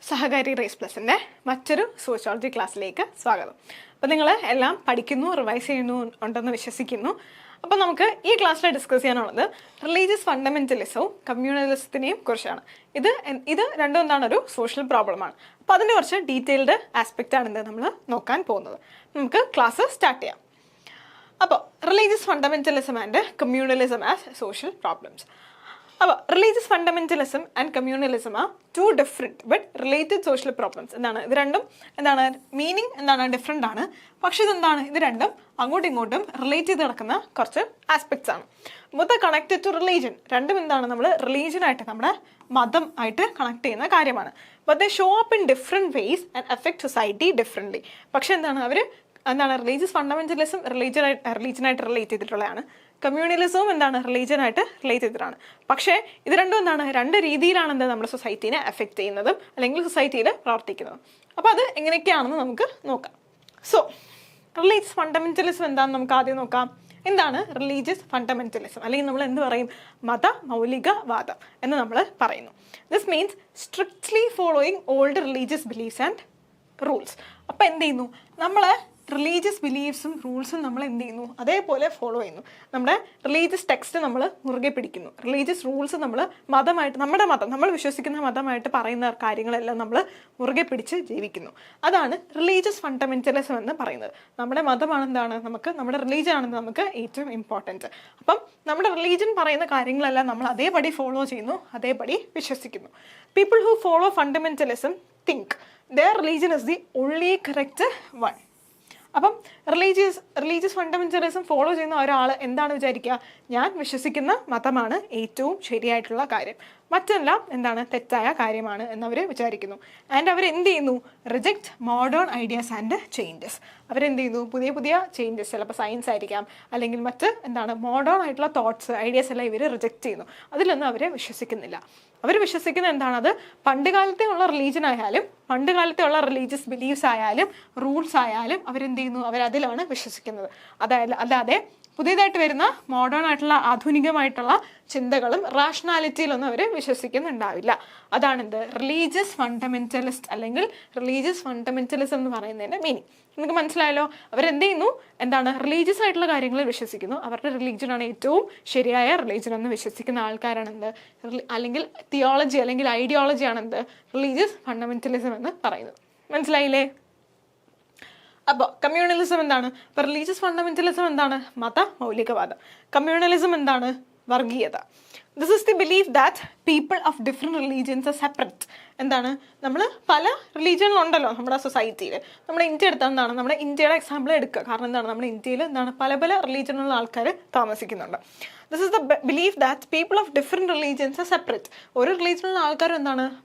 സഹകാരി raise പ്ലസിൻ്റെ മറ്റൊരു sociology ക്ലാസ്സിലേക്ക് സ്വാഗതം. അപ്പോൾ നിങ്ങൾ എല്ലാം പഠിക്കുന്നു, റിവൈസ് ചെയ്യുന്നു ഉണ്ടെന്ന് വിശ്വസിക്കുന്നു. അപ്പോൾ നമുക്ക് ഈ ക്ലാസ്സിൽ ഡിസ്കസ് ചെയ്യാനുള്ളത് റിലീജിയസ് ഫണ്ടമെൻ്റലിസവും കമ്മ്യൂണലിസത്തിനെയും കുറിച്ചാണ്. ഇത് രണ്ടും എന്താണ്, ഒരു സോഷ്യൽ പ്രോബ്ലമാണ്. അപ്പോൾ അതിൻ്റെ കുറച്ച് ഡീറ്റെയിൽഡ് ആസ്പെക്റ്റാണ് ഇത് നമ്മൾ നോക്കാൻ പോകുന്നത്. നമുക്ക് ക്ലാസ് സ്റ്റാർട്ട് ചെയ്യാം. അപ്പോൾ religious fundamentalism and communalism as social problems. അപ്പോൾ religious fundamentalism and communalism are two different but related social problems. ഇത് രണ്ടും മീനിങ് ഡിഫറെൻ്റ് ആണ്. പക്ഷേ ഇത് രണ്ടും അങ്ങോട്ടും ഇങ്ങോട്ടും റിലേറ്റ് ചെയ്ത് കിടക്കുന്ന കുറച്ച് ആസ്പെക്ട്സ് ആണ്. Both are connected to religion. രണ്ടും നമ്മൾ റിലീജിയനായിട്ട്, നമ്മുടെ മതം ആയിട്ട് കണക്ട് ചെയ്യുന്ന കാര്യമാണ്. But they show up in different ways and affect society differently. പക്ഷേ അവർ റിലീജിയസ് ഫണ്ടമെൻ്റലിസം റിലീജിയനായിട്ട് റിലേറ്റ് ചെയ്തിട്ടുള്ളതാണ്. കമ്മ്യൂണലിസവും റിലീജിയനായിട്ട് റിലേറ്റ് ചെയ്തിട്ടാണ്. പക്ഷേ ഇത് രണ്ടും രണ്ട് രീതിയിലാണ് നമ്മുടെ സൊസൈറ്റീനെ എഫക്റ്റ് ചെയ്യുന്നതും അല്ലെങ്കിൽ സൊസൈറ്റിയിൽ പ്രവർത്തിക്കുന്നതും. അപ്പോൾ അത് എങ്ങനെയൊക്കെയാണെന്ന് നമുക്ക് നോക്കാം. സോ റിലീജിയസ് ഫണ്ടമെൻ്റലിസം എന്താണെന്ന് നമുക്ക് ആദ്യം നോക്കാം. എന്താണ് റിലീജിയസ് ഫണ്ടമെൻ്റലിസം, അല്ലെങ്കിൽ നമ്മൾ എന്ത് പറയും, മത മൗലികവാദം എന്ന് നമ്മൾ പറയുന്നു. This means strictly following old religious beliefs and rules. അപ്പോൾ എന്ത് ചെയ്യുന്നു, നമ്മളെ റിലീജിയസ് ബിലീഫ്സും റൂൾസും നമ്മൾ എന്ത് ചെയ്യുന്നു, അതേപോലെ ഫോളോ ചെയ്യുന്നു. നമ്മുടെ റിലീജിയസ് ടെക്സ്റ്റ് നമ്മൾ മുറുകെ പിടിക്കുന്നു. റിലീജിയസ് റൂൾസ് നമ്മൾ മതമായിട്ട്, നമ്മൾ വിശ്വസിക്കുന്ന മതമായിട്ട് പറയുന്ന കാര്യങ്ങളെല്ലാം നമ്മൾ മുറുകെ പിടിച്ച് ജീവിക്കുന്നു. അതാണ് റിലീജിയസ് ഫണ്ടമെൻ്റലിസം എന്ന് പറയുന്നത്. നമ്മുടെ മതമാണ് നമ്മുടെ റിലീജിയൻ ആണെന്ന് നമുക്ക് ഏറ്റവും ഇമ്പോർട്ടൻറ്റ്. അപ്പം നമ്മുടെ റിലീജിയൻ പറയുന്ന കാര്യങ്ങളെല്ലാം നമ്മൾ അതേപടി ഫോളോ ചെയ്യുന്നു, അതേപടി വിശ്വസിക്കുന്നു. People who follow fundamentalism think their religion is the only correct one. അപ്പം റിലീജിയസ് ഫണ്ടമെൻ്റലിസം ഫോളോ ചെയ്യുന്ന ഒരാൾ എന്താണ് വിചാരിക്കുക, ഞാൻ വിശ്വസിക്കുന്ന മതമാണ് ഏറ്റവും ശരിയായിട്ടുള്ള കാര്യം, മറ്റെല്ലാം തെറ്റായ കാര്യമാണ് എന്നവർ വിചാരിക്കുന്നു. ആൻഡ് അവരെന്ത് ചെയ്യുന്നു, reject modern ideas and changes. അവരെന്ത് ചെയ്യുന്നു, പുതിയ പുതിയ ചേഞ്ചസ്, ചിലപ്പോൾ സയൻസ് ആയിരിക്കാം, അല്ലെങ്കിൽ മറ്റ് മോഡേൺ ആയിട്ടുള്ള തോട്ട്സ്, ഐഡിയാസ് എല്ലാം ഇവർ റിജക്റ്റ് ചെയ്യുന്നു. അതിലൊന്നും അവർ വിശ്വസിക്കുന്നില്ല. അവർ വിശ്വസിക്കുന്നത് അത് പണ്ട് കാലത്തെ ഉള്ള റിലീജിയൻ ആയാലും, പണ്ട് കാലത്തെ ഉള്ള റിലീജിയസ് ബിലീഫ്സ് ആയാലും റൂൾസ് ആയാലും അവരെന്ത് ചെയ്യുന്നു, അവരതിലാണ് വിശ്വസിക്കുന്നത്. അല്ലാതെ പുതിയതായിട്ട് വരുന്ന മോഡേൺ ആയിട്ടുള്ള ആധുനികമായിട്ടുള്ള ചിന്തകളും റാഷണാലിറ്റിയിലൊന്നും അവർ വിശ്വസിക്കുന്നുണ്ടാവില്ല. അതാണെന്ത് റിലീജിയസ് ഫണ്ടമെൻ്റലിസ്റ്റ് അല്ലെങ്കിൽ റിലീജിയസ് ഫണ്ടമെൻ്റലിസം എന്ന് പറയുന്നതിൻ്റെ മീനിങ്. നിങ്ങൾക്ക് മനസ്സിലായല്ലോ. അവരെന്ത് ചെയ്യുന്നു, റിലീജിയസ് ആയിട്ടുള്ള കാര്യങ്ങളിൽ വിശ്വസിക്കുന്നു. അവരുടെ റിലീജിയനാണ് ഏറ്റവും ശരിയായ റിലീജിയൻ എന്ന് വിശ്വസിക്കുന്ന ആൾക്കാരാണെന്ത്, അല്ലെങ്കിൽ തിയോളജി അല്ലെങ്കിൽ ഐഡിയോളജി ആണെന്ത്, റിലീജിയസ് ഫണ്ടമെൻ്റലിസം എന്ന് പറയുന്നത്. മനസ്സിലായില്ലേ? അപ്പോൾ കമ്മ്യൂണലിസം എന്താണ്? ഇപ്പോൾ റിലീജിയസ് ഫണ്ടമെൻ്റലിസം എന്താണ്? മത മൗലികവാദം. കമ്മ്യൂണലിസം എന്താണ്? വർഗീയത. This is the belief that people of different religions are separate. നമ്മൾ പല റിലീജിയനിലുണ്ടല്ലോ നമ്മുടെ സൊസൈറ്റിയിൽ. നമ്മുടെ ഇന്ത്യ എടുത്താൽ നമ്മുടെ ഇന്ത്യയുടെ എക്സാമ്പിൾ എടുക്കുക. കാരണം നമ്മുടെ ഇന്ത്യയിൽ പല പല റിലീജിയനിലുള്ള ആൾക്കാർ താമസിക്കുന്നുണ്ട്. This is the belief that people of different religions are separate. ഒരു റിലീജിയനിലുള്ള ആൾക്കാർ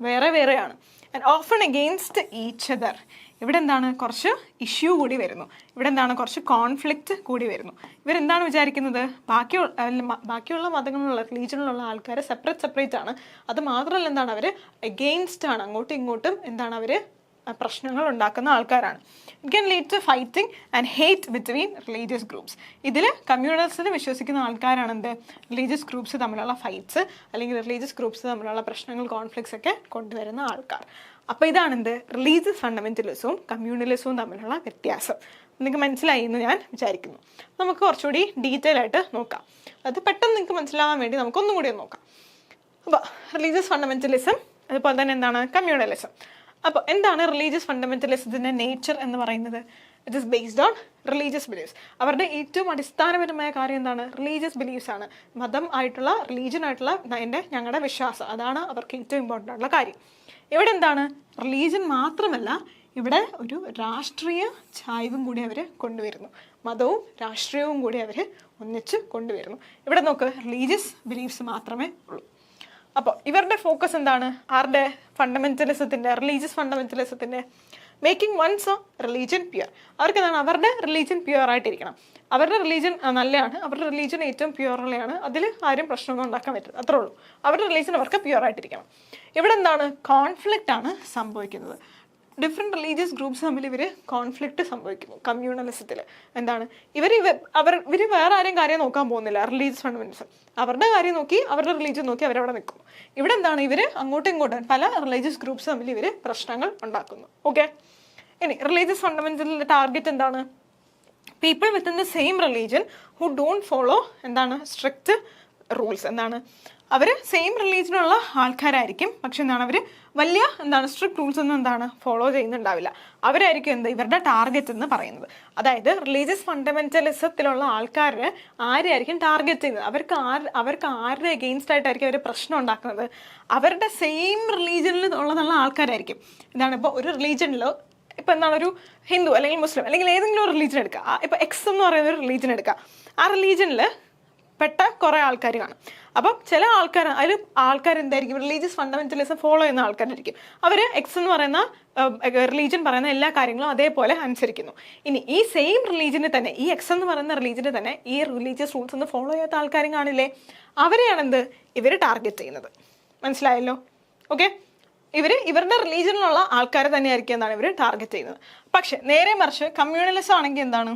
വേറെ വേറെയാണ്. And often against each other. ഇവിടെ കുറച്ച് ഇഷ്യൂ കൂടി വരുന്നു. ഇവിടെ കുറച്ച് കോൺഫ്ലിക്റ്റ് കൂടി വരുന്നു. ഇവരെന്താണ് വിചാരിക്കുന്നത്, ബാക്കിയുള്ള മതങ്ങളിലുള്ള റിലീജിയനിലുള്ള ആൾക്കാർ സെപ്പറേറ്റ് ആണ്. അത് മാത്രമല്ല അവർ അഗെയിൻസ്റ്റ് ആണ്, അങ്ങോട്ടും ഇങ്ങോട്ടും അവർ പ്രശ്നങ്ങൾ ഉണ്ടാക്കുന്ന ആൾക്കാരാണ്. It can lead to fighting and hate between religious groups. ഇതിൽ കമ്മ്യൂണലിസത്തിൽ വിശ്വസിക്കുന്ന ആൾക്കാരാണെന്ത്, റിലീജിയസ് ഗ്രൂപ്പ്സ് തമ്മിലുള്ള ഫൈറ്റ്സ് അല്ലെങ്കിൽ റിലീജിയസ് ഗ്രൂപ്പ്സ് തമ്മിലുള്ള പ്രശ്നങ്ങൾ, കോൺഫ്ലിക്ട്സ് ഒക്കെ കൊണ്ടുവരുന്ന ആൾക്കാർ. അപ്പോൾ റിലീജിയസ് ഫണ്ടമെൻ്റലിസവും കമ്മ്യൂണലിസവും തമ്മിലുള്ള വ്യത്യാസം. നിങ്ങൾക്ക് മനസ്സിലായി എന്ന് ഞാൻ വിചാരിക്കുന്നു. നമുക്ക് കുറച്ചുകൂടി ഡീറ്റെയിൽ ആയിട്ട് നോക്കാം. അത് പെട്ടെന്ന് നിങ്ങൾക്ക് മനസ്സിലാവാൻ വേണ്ടി നമുക്കൊന്നും കൂടി നോക്കാം. അപ്പോൾ റിലീജിയസ് ഫണ്ടമെൻ്റലിസം, അതുപോലെ തന്നെ കമ്മ്യൂണലിസം. അപ്പോൾ എന്താണ് റിലീജിയസ് ഫണ്ടമെൻ്റലിസത്തിൻ്റെ നേച്ചർ എന്ന് പറയുന്നത്? It is based on religious beliefs. അവരുടെ ഏറ്റവും അടിസ്ഥാനപരമായ കാര്യം റിലീജിയസ് ബിലീഫ്സ് ആണ്. മതം ആയിട്ടുള്ള, റിലീജിയൻ ആയിട്ടുള്ള ഞങ്ങളുടെ വിശ്വാസം, അതാണ് അവർക്ക് ഏറ്റവും ഇമ്പോർട്ടൻ്റ് ആയിട്ടുള്ള കാര്യം. ഇവിടെ റിലീജിയൻ മാത്രമല്ല, ഇവിടെ ഒരു രാഷ്ട്രീയ ചായ്വും കൂടി അവർ കൊണ്ടുവരുന്നു. മതവും രാഷ്ട്രീയവും കൂടി അവർ ഒന്നിച്ച് കൊണ്ടുവരുന്നു. ഇവിടെ നോക്ക്, റിലീജിയസ് ബിലീഫ്സ് മാത്രമേ ഉള്ളൂ. അപ്പോൾ ഇവരുടെ ഫോക്കസ് ആരുടെ ഫണ്ടമെൻ്റലിസത്തിൻ്റെ, റിലീജിയസ് ഫണ്ടമെൻ്റലിസത്തിൻ്റെ മേക്കിംഗ് വൺസ് റിലീജിയൻ പ്യുവർ. അവർക്ക് അവരുടെ റിലീജിയൻ പ്യുവർ ആയിട്ടിരിക്കണം. അവരുടെ റിലീജിയൻ നല്ലതാണ്, അവരുടെ റിലീജിയൻ ഏറ്റവും പ്യുവറുള്ളതാണ്, അതിൽ ആരും പ്രശ്നമൊന്നും ഉണ്ടാക്കാൻ പറ്റില്ല, അത്രേ ഉള്ളൂ. അവരുടെ റിലീജിയൻ അവർക്ക് പ്യുവർ ആയിട്ടിരിക്കണം. ഇവിടെ കോൺഫ്ലിക്റ്റ് ആണ് സംഭവിക്കുന്നത്. ഡിഫറെൻറ്റ് റിലീജിയസ് ഗ്രൂപ്പ്സ് തമ്മിൽ ഇവർ കോൺഫ്ലിക്റ്റ് സംഭവിക്കുന്നു കമ്മ്യൂണലിസത്തിൽ. എന്താണ് ഇവർ വേറെ ആരെയും കാര്യം നോക്കാൻ പോകുന്നില്ല. റിലീജിയസ് ഫണ്ടമെന്റലിസം അവരുടെ കാര്യം നോക്കി, അവരുടെ റിലീജിയൻ നോക്കി അവരവിടെ നിൽക്കും. ഇവിടെ എന്താണ് ഇവർ അങ്ങോട്ടും ഇങ്ങോട്ടും പല റിലീജിയസ് ഗ്രൂപ്പ്സ് തമ്മിൽ ഇവർ പ്രശ്നങ്ങൾ ഉണ്ടാക്കുന്നു. ഓക്കെ, ഇനി റിലീജിയസ് ഫണ്ടമെന്റലിൻ്റെ ടാർഗറ്റ് എന്താണ്? People within the same religion who don't follow എന്താണ് സ്ട്രിക്റ്റ് റൂൾസ്. എന്താണ് അവർ സെയിം റിലീജിയനുള്ള ആൾക്കാരായിരിക്കും, പക്ഷെ എന്താണ് അവർ വലിയ എന്താണ് സ്ട്രിക്റ്റ് റൂൾസ് ഒന്നും എന്താണ് ഫോളോ ചെയ്യുന്നുണ്ടാവില്ല. അവരായിരിക്കും ഇവരുടെ ടാർഗറ്റ് എന്ന് പറയുന്നത്. അതായത് റിലീജിയസ് ഫണ്ടമെന്റലിസത്തിലുള്ള ആൾക്കാർ ആരെയായിരിക്കും ടാർഗറ്റ് ചെയ്യുന്നത്? അവർക്ക് ആരുടെ എഗെയിൻസ്റ്റ് ആയിട്ടായിരിക്കും അവർ പ്രശ്നം ഉണ്ടാക്കുന്നത്? അവരുടെ സെയിം റിലീജിയനിൽ ഉള്ളതുള്ള ആൾക്കാരായിരിക്കും. എന്താണ് ഇപ്പോൾ ഒരു റിലീജിയനിൽ ഇപ്പം എന്താണ് ഒരു ഹിന്ദു അല്ലെങ്കിൽ മുസ്ലിം അല്ലെങ്കിൽ ഏതെങ്കിലും ഒരു റിലീജിയൻ എടുക്കുക. ഇപ്പം എക്സ് എന്ന് പറയുന്ന ഒരു റിലീജിയൻ എടുക്കുക. ആ റിലീജിയനിൽ പെട്ട കുറേ ആൾക്കാർ കാണും. അപ്പം ചില ആൾക്കാർ എന്തായിരിക്കും റിലീജിയസ് ഫണ്ടമെന്റലിസം ഫോളോ ചെയ്യുന്ന ആൾക്കാരായിരിക്കും. അവർ എക്സ് എന്ന് പറയുന്ന റിലീജിയൻ പറയുന്ന എല്ലാ കാര്യങ്ങളും അതേപോലെ അനുസരിക്കുന്നു. ഇനി ഈ സെയിം റിലീജിയനെ തന്നെ, ഈ എക്സ് എന്ന് പറയുന്ന റിലീജിയനെ തന്നെ ഈ റിലീജിയസ് റൂൾസ് ഒന്നും ഫോളോ ചെയ്യാത്ത ആൾക്കാരും കാണില്ലേ? അവരെയാണ് ഇവർ ടാർഗറ്റ് ചെയ്യുന്നത്. മനസ്സിലായല്ലോ? ഓക്കെ, ഇവരുടെ റിലീജിയനിലുള്ള ആൾക്കാരെ തന്നെയായിരിക്കും എന്താണ് ഇവർ ടാർഗറ്റ് ചെയ്യുന്നത്. പക്ഷെ നേരെ മറിച്ച് കമ്മ്യൂണലിസം ആണെങ്കിൽ എന്താണ്?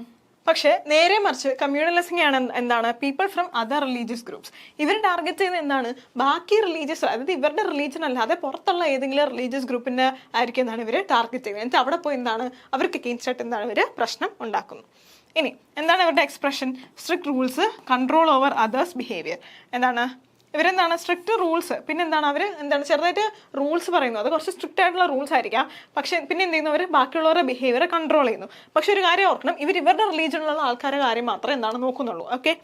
കമ്മ്യൂണലിസം ആണ് എന്താണ് people from other religious groups. ഇവർ ടാർഗറ്റ് ചെയ്യുന്നത് എന്താണ്? ബാക്കി റിലീജിയസ്, അതായത് ഇവരുടെ റിലീജിയൻ അല്ലാതെ പുറത്തുള്ള ഏതെങ്കിലും റിലീജിയസ് ഗ്രൂപ്പിൻ്റെ ആയിരിക്കും എന്താണ് ഇവർ ടാർഗറ്റ് ചെയ്യുന്നത്. എന്നിട്ട് അവിടെ പോയി എന്താണ് അവർക്ക് അഗെയിൻസ്റ്റ് ആയിട്ട് എന്താണ് ഇവർ പ്രശ്നം ഉണ്ടാക്കുന്നു. ഇനി എന്താണ് ഇവരുടെ expression? Strict rules, control over others behaviour. എന്താണ് ഇവരെന്താണ് സ്ട്രിക്റ്റ് റൂൾസ്, പിന്നെ എന്താണ് അവർ എന്താണ് ചെറുതായിട്ട് റൂൾസ് പറയുന്നു, അത് കുറച്ച് സ്ട്രിക്റ്റ് ആയിട്ടുള്ള റൂൾസ് ആയിരിക്കാം. പക്ഷെ പിന്നെ എന്ത് ചെയ്യുന്നു? അവർ ബാക്കിയുള്ളവരുടെ ബിഹേവിയർ കൺട്രോൾ ചെയ്യുന്നു. പക്ഷെ ഒരു കാര്യം ഓർക്കണം, ഇവരുടെ റിലീജിയനിലുള്ള ആൾക്കാരുടെ കാര്യം മാത്രമേ എന്താണ് നോക്കുന്നുള്ളൂ. ഓക്കെ,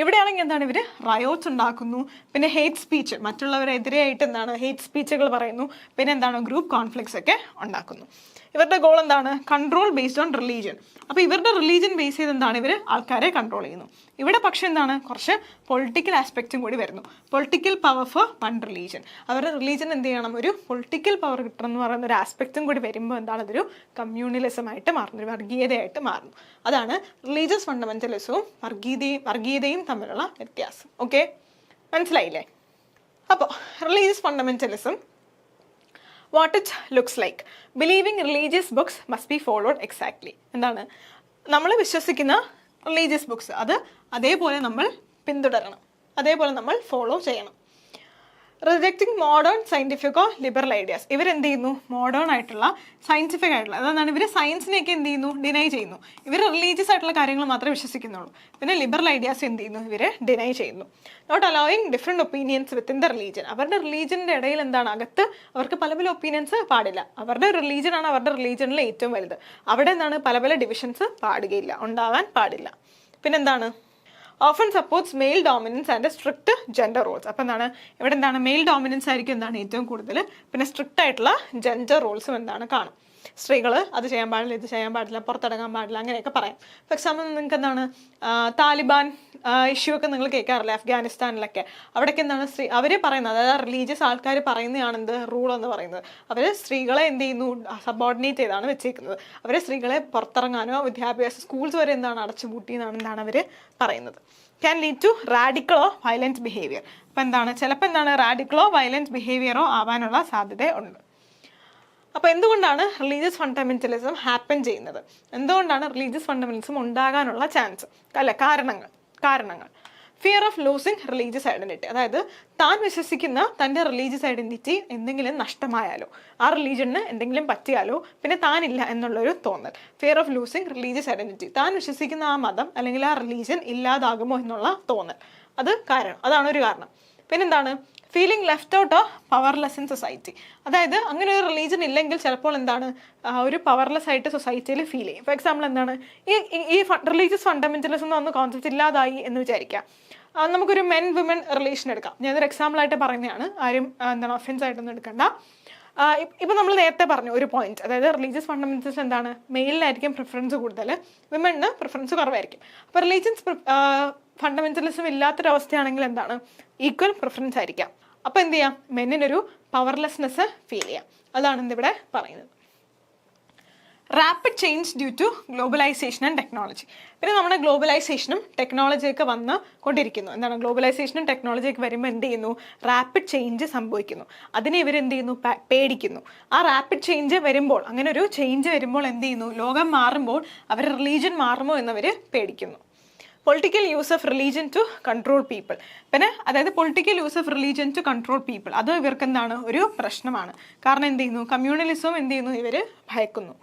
ഇവിടെയാണെങ്കിൽ എന്താണ് ഇവർ റയോട്ട്സ് ഉണ്ടാക്കുന്നു, പിന്നെ ഹേറ്റ് സ്പീച്ച്, മറ്റുള്ളവരെതിരെയായിട്ട് എന്താണ് ഹേറ്റ് സ്പീച്ചുകൾ പറയുന്നു, പിന്നെ എന്താണ് ഗ്രൂപ്പ് കോൺഫ്ലിക്ട്സ് ഒക്കെ ഉണ്ടാക്കുന്നു. ഇവരുടെ ഗോൾ എന്താണ്? Control based on religion. അപ്പോൾ ഇവരുടെ റിലീജിയൻ ബേസ് ചെയ്ത് എന്താണ് ഇവർ ആൾക്കാരെ കൺട്രോൾ ചെയ്യുന്നു. ഇവിടെ പക്ഷെ എന്താണ് കുറച്ച് പൊളിറ്റിക്കൽ ആസ്പെക്റ്റും കൂടി വരുന്നു. Political power for one religion. അവരുടെ റിലീജിയൻ എന്ത് ചെയ്യണം? ഒരു പൊളിറ്റിക്കൽ പവർ കിട്ടണം എന്ന് പറയുന്ന ഒരു ആസ്പെക്റ്റും കൂടി വരുമ്പോൾ എന്താണ് അതൊരു കമ്മ്യൂണലിസമായിട്ട് മാറുന്നു, ഒരു വർഗീയതയായിട്ട് മാറുന്നു. അതാണ് റിലീജിയസ് ഫണ്ടമെന്റലിസവും വർഗീയതയും തമ്മിലുള്ള വ്യത്യാസം. ഓക്കെ, മനസ്സിലായില്ലേ? അപ്പോൾ religious fundamentalism what it looks like. Believing religious books must be followed exactly. എന്താണ് നമ്മൾ വിശ്വസിക്കുന്ന റിലീജിയസ് ബുക്സ് അത് അതേപോലെ നമ്മൾ പിന്തുടരണം, അതേപോലെ നമ്മൾ ഫോളോ ചെയ്യണം. റിജക്റ്റിംഗ് മോഡേൺ സയൻറ്റിഫിക്കോ ലിബറൽ ഐഡിയാസ്. ഇവരെന്ത് ചെയ്യുന്നു? മോഡേൺ ആയിട്ടുള്ള സയൻറ്റിഫിക് ആയിട്ടുള്ള, അതാണ് ഇവർ സയൻസിനെയൊക്കെ എന്ത് ചെയ്യുന്നു? ഡിനൈ ചെയ്യുന്നു. ഇവർ റിലീജിയസ് ആയിട്ടുള്ള കാര്യങ്ങൾ മാത്രമേ വിശ്വസിക്കുന്നുള്ളൂ. പിന്നെ ലിബറൽ ഐഡിയാസ് എന്ത് ചെയ്യുന്നു? ഇവർ ഡിനൈ ചെയ്യുന്നു. Not allowing different opinions within the religion. അവരുടെ റിലീജിയൻ്റെ ഇടയിൽ എന്താണ് അകത്ത് അവർക്ക് പല പല ഒപ്പീനിയൻസ് പാടില്ല. അവരുടെ റിലീജിയനാണ് അവരുടെ റിലീജിയനിലെ ഏറ്റവും വലുത്. അവിടെ എന്താണ് പല പല ഡിവിഷൻസ് പാടുകയില്ല, ഉണ്ടാവാൻ പാടില്ല. പിന്നെന്താണ്? Often supports male dominance and strict gender roles. അപ്പോൾ എന്താണ് ഇവിടെ എന്താണ് മെയിൽ ഡോമിനൻസ് ആയിരിക്കും എന്താണ് ഏറ്റവും കൂടുതൽ, പിന്നെ സ്ട്രിക്റ്റ് ആയിട്ടുള്ള ജെൻഡർ റോൾസും എന്താണ് കാണും. സ്ത്രീകൾ അത് ചെയ്യാൻ പാടില്ല, ഇത് ചെയ്യാൻ പാടില്ല, പുറത്തിറങ്ങാൻ പാടില്ല, അങ്ങനെയൊക്കെ പറയാം. ഫോർ എക്സാമ്പിൾ നിങ്ങൾക്ക് എന്താണ് താലിബാൻ ഇഷ്യൂ ഒക്കെ നിങ്ങൾ കേൾക്കാറില്ലേ അഫ്ഗാനിസ്ഥാനിലൊക്കെ? അവിടെയൊക്കെ എന്താണ് അവർ പറയുന്നത്, അതായത് റിലീജിയസ് ആൾക്കാർ പറയുന്നതാണ് എന്ത് റൂൾ എന്ന് പറയുന്നത്. അവർ സ്ത്രീകളെ എന്ത് ചെയ്യുന്നു? സബോർഡിനേറ്റ് ചെയ്താണ് വെച്ചേക്കുന്നത്. അവർ സ്ത്രീകളെ പുറത്തിറങ്ങാനോ വിദ്യാഭ്യാസ സ്കൂൾസ് വരെ എന്താണ് അടച്ചുപൂട്ടി എന്താണ് അവർ പറയുന്നത്. ക്യാൻ ലീഡ് ടു റാഡിക്കലോ വയലൻറ്റ് ബിഹേവിയർ. അപ്പോൾ എന്താണ് ചിലപ്പോൾ എന്താണ് റാഡിക്കലോ വയലൻറ്റ് ബിഹേവിയറോ ആവാനുള്ള സാധ്യത ഉണ്ട്. അപ്പോൾ എന്തുകൊണ്ടാണ് റിലീജിയസ് ഫണ്ടമെന്റലിസം ഹാപ്പൻ ചെയ്യുന്നത്? എന്തുകൊണ്ടാണ് റിലീജിയസ് ഫണ്ടമെന്റലിസം ഉണ്ടാകാനുള്ള ചാൻസ്? കാരണങ്ങൾ fear of losing religious identity. അതായത് താൻ വിശ്വസിക്കുന്ന തൻ്റെ റിലീജിയസ് ഐഡന്റിറ്റി എന്തെങ്കിലും നഷ്ടമായാലോ, ആ റിലീജിയന് എന്തെങ്കിലും പറ്റിയാലോ പിന്നെ താനില്ല എന്നുള്ളൊരു തോന്നൽ. Fear of losing religious identity, താൻ വിശ്വസിക്കുന്ന ആ മതം അല്ലെങ്കിൽ ആ റിലീജിയൻ ഇല്ലാതാകുമോ എന്നുള്ള തോന്നൽ, അതാണ് ഒരു കാരണം. പിന്നെന്താണ്? Feeling left out of powerless in society. അതായത് അങ്ങനെ ഒരു റിലീജിയൻ ഇല്ലെങ്കിൽ ചിലപ്പോൾ എന്താണ് ഒരു പവർലെസ് ആയിട്ട് സൊസൈറ്റിയിൽ ഫീൽ ചെയ്യും. ഫോർ എക്സാമ്പിൾ എന്താണ് ഈ റിലീജിയസ് ഫണ്ടമെന്റലിസം എന്ന് പറഞ്ഞ കോൺസെപ്റ്റ് ഇല്ലാതായി എന്ന് വിചാരിക്കുക. നമുക്കൊരു മെൻ വിമൻ റിലേഷൻ എടുക്കാം. ഞാനൊരു എക്സാമ്പിളായിട്ട് പറയുന്നതാണ്, ആരും എന്താണ് ഒഫൻസ് ആയിട്ടൊന്നും എടുക്കണ്ട. ഇപ്പം നമ്മൾ നേരത്തെ പറഞ്ഞു ഒരു പോയിന്റ്, അതായത് റിലീജിയസ് ഫണ്ടമെന്റലിസം എന്താണ് മെയിലിനായിരിക്കും പ്രിഫറൻസ് കൂടുതൽ, വിമണിന് പ്രിഫറൻസ് കുറവായിരിക്കും. അപ്പോൾ റിലീജിയസ് ഫണ്ടമെന്റലിസം ഇല്ലാത്തൊരവസ്ഥയാണെങ്കിൽ എന്താണ് ഈക്വൽ പ്രിഫറൻസ് ആയിരിക്കാം. അപ്പോൾ എന്ത് ചെയ്യാം? മെന്നിനൊരു പവർലെസ്നെസ് ഫീൽ ചെയ്യാം. അതാണ് എന്തിവിടെ പറയുന്നത്. Rapid change due to globalisation and technology. പിന്നെ നമ്മുടെ ഗ്ലോബലൈസേഷനും ടെക്നോളജിയൊക്കെ വന്ന് കൊണ്ടിരിക്കുന്നു. എന്താണ് ഗ്ലോബലൈസേഷനും ടെക്നോളജിയൊക്കെ വരുമ്പോൾ എന്ത് ചെയ്യുന്നു? റാപ്പിഡ് ചേഞ്ച് സംഭവിക്കുന്നു. അതിനെ ഇവരെന്ത് ചെയ്യുന്നു? പേടിക്കുന്നു. ആ റാപ്പിഡ് ചേഞ്ച് വരുമ്പോൾ, അങ്ങനെ ഒരു ചേഞ്ച് വരുമ്പോൾ എന്ത് ചെയ്യുന്നു? ലോകം മാറുമ്പോൾ അവർ റിലീജിയൻ മാറുമോ എന്നവർ പേടിക്കുന്നു. Political use of religion to control people. പിന്നെ അതായത് political use of religion to control people, അത് ഇവർക്ക് എന്താണ്? ഒരു പ്രശ്നമാണ്. കാരണം എന്ത് ചെയ്യുന്നു? കമ്മ്യൂണലിസവും എന്ത് ചെയ്യുന്നു? ഇവർ ഭയക്കുന്നു.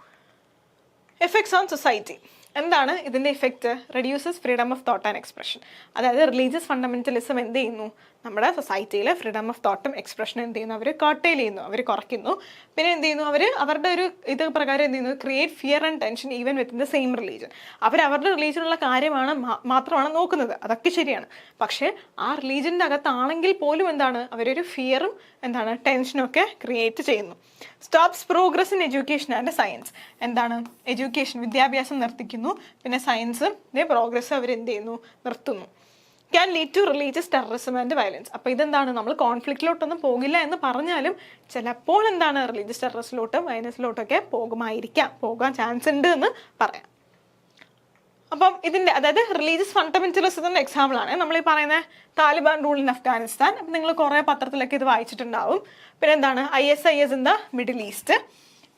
Effects on society. എന്താണ് ഇതിൻ്റെ effect? Reduces freedom of thought and expression. അതായത് റിലീജിയസ് ഫണ്ടമെന്റലിസം എന്ത് ചെയ്യുന്നു? നമ്മുടെ സൊസൈറ്റിയിലെ ഫ്രീഡം ഓഫ് തോട്ടും എക്സ്പ്രഷൻ എന്ത് ചെയ്യുന്നു? അവർ കർട്ടെയിൽ ചെയ്യുന്നു, അവർ കുറയ്ക്കുന്നു. പിന്നെ എന്ത് ചെയ്യുന്നു? അവരുടെ ഒരു ഇത് പ്രകാരം എന്ത് ചെയ്യുന്നു? Create fear and tension even within the same religion. അവരുടെ റിലീജിയനുള്ള കാര്യമാണ് മാത്രമാണ് നോക്കുന്നത്, അതൊക്കെ ശരിയാണ്. പക്ഷേ ആ റിലീജിയൻ്റെ അകത്താണെങ്കിൽ പോലും എന്താണ്? അവരൊരു ഫിയറും എന്താണ്? ടെൻഷനും ഒക്കെ ക്രിയേറ്റ് ചെയ്യുന്നു. Stops progress in education and science. എന്താണ്? എഡ്യൂക്കേഷൻ, വിദ്യാഭ്യാസം നിർത്തിക്കുന്നു. പിന്നെ സയൻസും പ്രോഗ്രസ് അവരെന്ത് ചെയ്യുന്നു? നിർത്തുന്നു. Can lead to religious terrorism and violence. അപ്പോൾ ഇതെന്താണ്? നമ്മൾ കോൺഫ്ലിക്റ്റിലോട്ടൊന്നും പോകില്ല എന്ന് പറഞ്ഞാലും ചിലപ്പോൾ എന്താണ്? റിലീജിയസ് ടെററിസിലോട്ടും വയലൻസിലോട്ടൊക്കെ പോകാൻ ചാൻസ് ഉണ്ട് എന്ന് പറയാം. അപ്പം ഇതിൻ്റെ അതായത് റിലീജിയസ് ഫണ്ടമെന്റലിസത്തിൻ്റെ എക്സാമ്പിളാണ് നമ്മൾ ഈ പറയുന്ന താലിബാൻ റൂൾ ഇൻ അഫ്ഗാനിസ്ഥാൻ. അപ്പം നിങ്ങൾ കുറേ പത്രത്തിലൊക്കെ ഇത് വായിച്ചിട്ടുണ്ടാവും. പിന്നെ എന്താണ്? ISIS in the Middle East.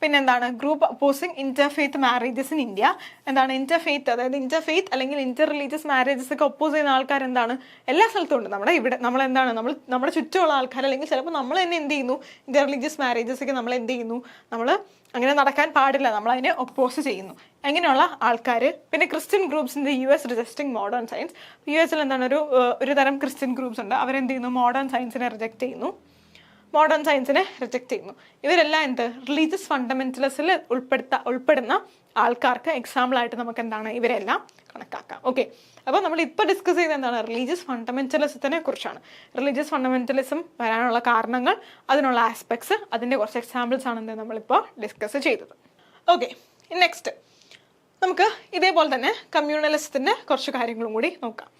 പിന്നെന്താണ്? Group opposing interfaith marriages in India. എന്താണ് ഇന്റർഫെയ്ത്ത്? അതായത് ഇന്റർഫെയ്ത്ത് അല്ലെങ്കിൽ ഇന്റർ റിലീജിയസ് മാരേജസ് ഒക്കെ ഒപ്പോസ് ചെയ്യുന്ന ആൾക്കാർ എന്താണ്? എല്ലാ സ്ഥലത്തും ഉണ്ട്. നമ്മുടെ ചുറ്റുമുള്ള ആൾക്കാർ, അല്ലെങ്കിൽ ചിലപ്പോൾ നമ്മൾ തന്നെ എന്ത് ചെയ്യുന്നു? ഇന്റർ റിലീജിയസ് മാരേജസ് ഒക്കെ നമ്മൾ എന്ത് ചെയ്യുന്നു? നമ്മൾ അങ്ങനെ നടക്കാൻ പാടില്ല, നമ്മൾ അതിനെ ഒപ്പോസ് ചെയ്യുന്നു. അങ്ങനെയുള്ള ആൾക്കാർ. പിന്നെ Christian groups in the US rejecting modern science. US എന്താണ്? ഒരു തരം ക്രിസ്ത്യൻ ഗ്രൂപ്പ്സ് ഉണ്ട്, അവരെന്ത് ചെയ്യുന്നു? മോഡേൺ സയൻസിനെ റിജക്റ്റ് ചെയ്യുന്നു. ഇവരെല്ലാം എന്ത്? റിലീജിയസ് ഫണ്ടമെന്റലിസിൽ ഉൾപ്പെടുന്ന ആൾക്കാർക്ക് എക്സാമ്പിളായിട്ട് നമുക്ക് എന്താണ്? ഇവരെല്ലാം കണക്കാക്കാം. ഓക്കെ, അപ്പോൾ നമ്മൾ ഇപ്പോൾ ഡിസ്കസ് ചെയ്ത് എന്താണ്? റിലീജിയസ് ഫണ്ടമെന്റലിസത്തിനെ കുറിച്ചാണ്. റിലീജിയസ് ഫണ്ടമെന്റലിസം വരാനുള്ള കാരണങ്ങൾ, അതിനുള്ള ആസ്പെക്ട്സ്, അതിൻ്റെ കുറച്ച് എക്സാമ്പിൾസ് ആണ് എന്ത് നമ്മളിപ്പോൾ ഡിസ്കസ് ചെയ്തത്. ഓക്കെ, നെക്സ്റ്റ് നമുക്ക് ഇതേപോലെ തന്നെ കമ്മ്യൂണലിസത്തിൻ്റെ കുറച്ച് കാര്യങ്ങളും കൂടി നോക്കാം.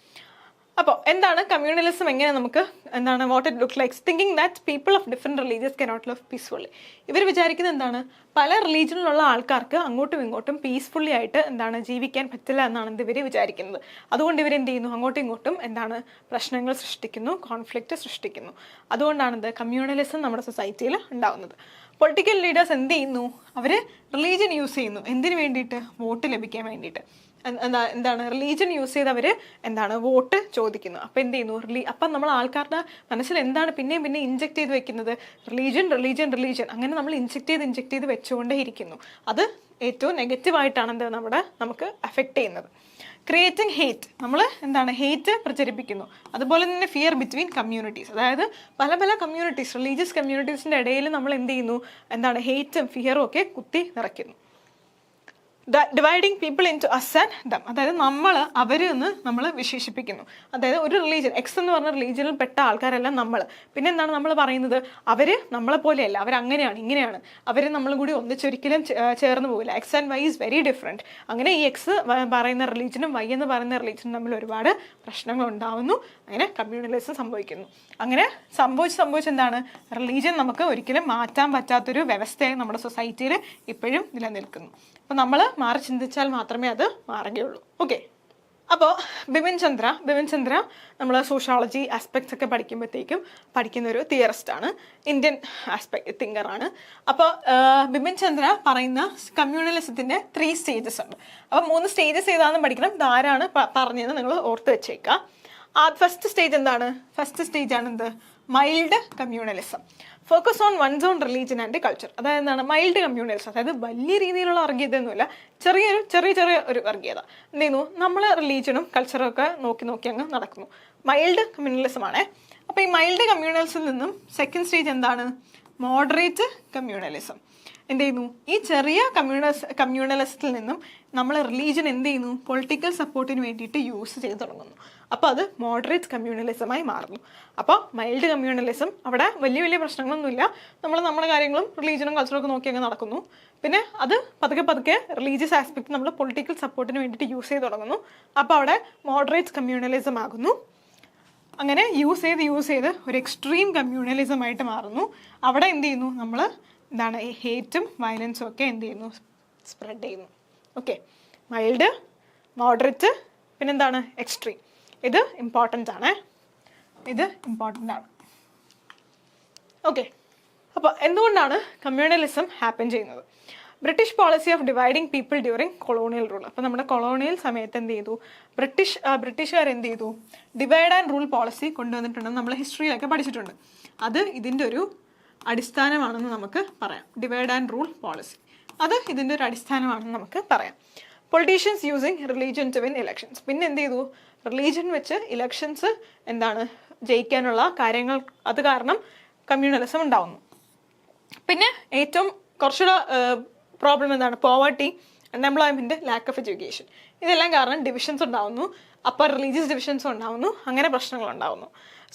അപ്പോൾ എന്താണ് കമ്മ്യൂണലിസം? എങ്ങനെ നമുക്ക് എന്താണ്? What it look likes thinking that people of different religious cannot live peacefully. ഇവർ വിചാരിക്കുന്നത് എന്താണ്? പല റിലീജിയനിലുള്ള ആൾക്കാർക്ക് അങ്ങോട്ടും ഇങ്ങോട്ടും പീസ്ഫുള്ളി ആയിട്ട് എന്താണ്? ജീവിക്കാൻ പറ്റില്ല എന്നാണ് ഇവർ വിചാരിക്കുന്നത്. അതുകൊണ്ട് ഇവരെന്ത് ചെയ്യുന്നു? അങ്ങോട്ടും ഇങ്ങോട്ടും എന്താണ്? പ്രശ്നങ്ങൾ സൃഷ്ടിക്കുന്നു, കോൺഫ്ലിക്റ്റ് സൃഷ്ടിക്കുന്നു. അതുകൊണ്ടാണ് കമ്മ്യൂണലിസം നമ്മുടെ സൊസൈറ്റിയിൽ ഉണ്ടാകുന്നത്. പൊളിറ്റിക്കൽ ലീഡേഴ്സ് എന്ത് ചെയ്യുന്നു? അവർ റിലീജിയൻ യൂസ് ചെയ്യുന്നു. എന്തിനു വേണ്ടിയിട്ട്? വോട്ട് ലഭിക്കാൻ വേണ്ടിയിട്ട്. എന്താണ്? റിലീജിയൻ യൂസ് ചെയ്ത് അവർ എന്താണ്? വോട്ട് ചോദിക്കുന്നു. അപ്പോൾ എന്ത് ചെയ്യുന്നു? അപ്പം നമ്മൾ ആൾക്കാരുടെ മനസ്സിൽ എന്താണ് പിന്നെയും പിന്നെ ഇൻജെക്ട് ചെയ്ത് വെക്കുന്നത്? റിലീജിയൻ. അങ്ങനെ നമ്മൾ ഇൻജെക്ട് ചെയ്ത് വെച്ചുകൊണ്ടേ ഇരിക്കുന്നു. അത് ഏറ്റവും നെഗറ്റീവായിട്ടാണ് നമുക്ക് അഫക്റ്റ് ചെയ്യുന്നത്. Creating hate. നമ്മൾ എന്താണ്? ഹേറ്റ് പ്രചരിപ്പിക്കുന്നു. അതുപോലെ തന്നെ ഫിയർ ബിറ്റ്വീൻ കമ്മ്യൂണിറ്റീസ്. അതായത് പല കമ്മ്യൂണിറ്റീസ്, റിലീജിയസ് കമ്മ്യൂണിറ്റീസിൻ്റെ ഇടയിൽ നമ്മൾ എന്ത് ചെയ്യുന്നു? എന്താണ്? ഹേറ്റും ഫിയറും ഒക്കെ കുത്തി നിറയ്ക്കുന്നു. Dividing people into us and them. അതായത് അവർ എന്ന് നമ്മൾ വിശേഷിപ്പിക്കുന്നു. അതായത് ഒരു റിലീജിയൻ, എക്സ് എന്ന് പറഞ്ഞ റിലീജിയനിൽ പെട്ട ആൾക്കാരെല്ലാം നമ്മൾ. പിന്നെ എന്താണ് നമ്മൾ പറയുന്നത്? അവർ നമ്മളെ പോലെയല്ല, അവരങ്ങനെയാണ്, ഇങ്ങനെയാണ്, അവർ നമ്മളും കൂടി ഒന്നിച്ചൊരിക്കലും ചേർന്ന് പോകില്ല. X and Y is very different. അങ്ങനെ ഈ എക്സ് പറയുന്ന റിലീജിയനും വൈ എന്ന് പറയുന്ന റിലീജിയനും തമ്മിൽ ഒരുപാട് പ്രശ്നങ്ങൾ ഉണ്ടാവുന്നു. അങ്ങനെ കമ്മ്യൂണലിസം സംഭവിക്കുന്നു. അങ്ങനെ സംഭവിച്ച് എന്താണ്? റിലീജിയൻ നമുക്ക് ഒരിക്കലും മാറ്റാൻ പറ്റാത്തൊരു വ്യവസ്ഥയായി നമ്മുടെ സൊസൈറ്റിയിൽ ഇപ്പോഴും നിലനിൽക്കുന്നു. അപ്പോൾ നമ്മൾ മാറി ചിന്തിച്ചാൽ മാത്രമേ അത് മാറുകയുള്ളൂ. ഓക്കെ, അപ്പോൾ ബിപിൻ ചന്ദ്ര നമ്മൾ സോഷ്യോളജി ആസ്പെക്ട്സ് ഒക്കെ പഠിക്കുന്ന ഒരു തിയറിസ്റ്റാണ്, ഇന്ത്യൻ തിങ്കറാണ്. അപ്പോൾ ബിപിൻ ചന്ദ്ര പറയുന്ന കമ്മ്യൂണലിസത്തിൻ്റെ 3 സ്റ്റേജസ് ഉണ്ട്. അപ്പോൾ 3 സ്റ്റേജസ് ഏതാണെന്ന് പഠിക്കണം. ഇതാരാണ് പറഞ്ഞതെന്ന് നിങ്ങൾ ഓർത്ത് വെച്ചേക്കുക. ഫസ്റ്റ് സ്റ്റേജ് എന്താണ്? ഫസ്റ്റ് സ്റ്റേജ് ആണ് എന്ത്? Mild communalism. Focus on one's own religion and culture. അതായത് എന്താണ്? Mild communalism. അതായത് വലിയ രീതിയിലുള്ള വർഗീയതയൊന്നുമില്ല, ചെറിയ ഒരു വർഗീയത. എന്ത് ചെയ്യുന്നു? നമ്മൾ റിലീജിയനും കൾച്ചറും ഒക്കെ നോക്കി അങ്ങ് നടക്കുന്നു. മൈൽഡ് കമ്മ്യൂണലിസം ആണേ. അപ്പോൾ ഈ മൈൽഡ് കമ്മ്യൂണലിസത്തിൽ നിന്നും സെക്കൻഡ് സ്റ്റേജ് എന്താണ്? Moderate communalism. എന്ത് ചെയ്യുന്നു? ഈ ചെറിയ കമ്മ്യൂണലിസത്തിൽ നിന്നും നമ്മൾ റിലീജിയൻ എന്ത് ചെയ്യുന്നു? പൊളിറ്റിക്കൽ സപ്പോർട്ടിന് വേണ്ടിയിട്ട് യൂസ് ചെയ്ത് തുടങ്ങുന്നു. അപ്പോൾ അത് മോഡറേറ്റ് കമ്മ്യൂണലിസമായി മാറുന്നു. അപ്പോൾ മൈൽഡ് കമ്മ്യൂണലിസം, അവിടെ വലിയ പ്രശ്നങ്ങളൊന്നുമില്ല, നമ്മൾ നമ്മുടെ കാര്യങ്ങളും റിലീജിയനും കൾച്ചറും ഒക്കെ നോക്കി അങ്ങ് നടക്കുന്നു. പിന്നെ അത് പതുക്കെ റിലീജിയസ് ആസ്പെക്ട് നമ്മൾ പൊളിറ്റിക്കൽ സപ്പോർട്ടിന് വേണ്ടിയിട്ട് യൂസ് ചെയ്ത് തുടങ്ങുന്നു. അപ്പോൾ അവിടെ മോഡറേറ്റ് കമ്മ്യൂണലിസം ആകുന്നു. അങ്ങനെ യൂസ് ചെയ്ത് ഒരു എക്സ്ട്രീം കമ്മ്യൂണലിസം ആയിട്ട് മാറുന്നു. അവിടെ എന്ത് ചെയ്യുന്നു? നമ്മൾ എന്താണ്? ഈ ഹേറ്റും വയലൻസും ഒക്കെ എന്ത് ചെയ്യുന്നു? സ്പ്രെഡ് ചെയ്യുന്നു. ഓക്കെ, മൈൽഡ്, മോഡറേറ്റ്, പിന്നെന്താണ് എക്സ്ട്രീം. ഇത് ഇമ്പോർട്ടൻ്റ് ആണ്, ഇത് ഇമ്പോർട്ടൻ്റ് ആണ്. ഓക്കെ, അപ്പോൾ എന്തുകൊണ്ടാണ് കമ്മ്യൂണലിസം ഹാപ്പൻ ചെയ്യുന്നത്? British policy of dividing people during colonial rule. അപ്പോൾ നമ്മുടെ കൊളോണിയൽ സമയത്ത് എന്ത് ചെയ്തു, ബ്രിട്ടീഷുകാർ എന്ത് ചെയ്തു, ഡിവൈഡ് ആൻഡ് റൂൾ പോളിസി കൊണ്ടുവന്നിട്ടുണ്ടെന്ന് നമ്മൾ ഹിസ്റ്ററിയിലൊക്കെ പഠിച്ചിട്ടുണ്ട്. അത് ഇതിൻ്റെ ഒരു അടിസ്ഥാനമാണെന്ന് നമുക്ക് പറയാം. ഡിവൈഡ് ആൻഡ് റൂൾ പോളിസി അത് ഇതിൻ്റെ ഒരു അടിസ്ഥാനമാണെന്ന് നമുക്ക് പറയാം. Politicians using religion to win elections. പിന്നെ എന്ത് ചെയ്തു, റിലീജിയൻ വെച്ച് ഇലക്ഷൻസ് എന്താണ് ജയിക്കാനുള്ള കാര്യങ്ങൾ, അത് കാരണം കമ്മ്യൂണലിസം ഉണ്ടാവുന്നു. പിന്നെ ഏറ്റവും കുറച്ചുകൂടെ പ്രോബ്ലം എന്താണ്, poverty, unemployment, lack of education. ഇതെല്ലാം കാരണം ഡിവിഷൻസ് ഉണ്ടാവുന്നു, അപ്പർ റിലീജിയസ് ഡിവിഷൻസ് ഉണ്ടാവുന്നു, അങ്ങനെ പ്രശ്നങ്ങൾ ഉണ്ടാവുന്നു.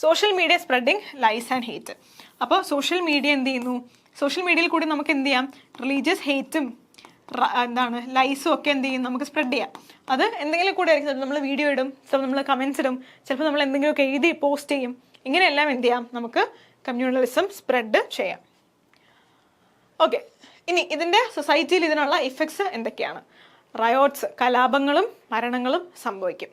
Social media spreading lies and hate. അപ്പോൾ സോഷ്യൽ മീഡിയ എന്ത് ചെയ്യുന്നു, സോഷ്യൽ മീഡിയയിൽ കൂടി നമുക്ക് എന്ത് ചെയ്യാം, റിലീജിയസ് ഹേറ്റും എന്താണ് ലൈസും ഒക്കെ എന്ത് ചെയ്യും, നമുക്ക് സ്പ്രെഡ് ചെയ്യാം. അത് എന്തെങ്കിലും കൂടെ ആയിരിക്കും, ചിലപ്പോൾ നമ്മൾ വീഡിയോ ഇടും, ചിലപ്പോൾ നമ്മൾ കമൻസ് ഇടും, ചിലപ്പോൾ നമ്മൾ എന്തെങ്കിലുമൊക്കെ എഴുതി പോസ്റ്റ് ചെയ്യും. ഇങ്ങനെയെല്ലാം എന്ത് ചെയ്യാം, നമുക്ക് കമ്മ്യൂണലിസം സ്പ്രെഡ് ചെയ്യാം. ഓക്കെ, ഇനി ഇതിൻ്റെ സൊസൈറ്റിയിൽ ഇതിനുള്ള ഇഫക്ട്സ് എന്തൊക്കെയാണ്? റയോട്ട്സ്, കലാപങ്ങളും മരണങ്ങളും സംഭവിക്കും.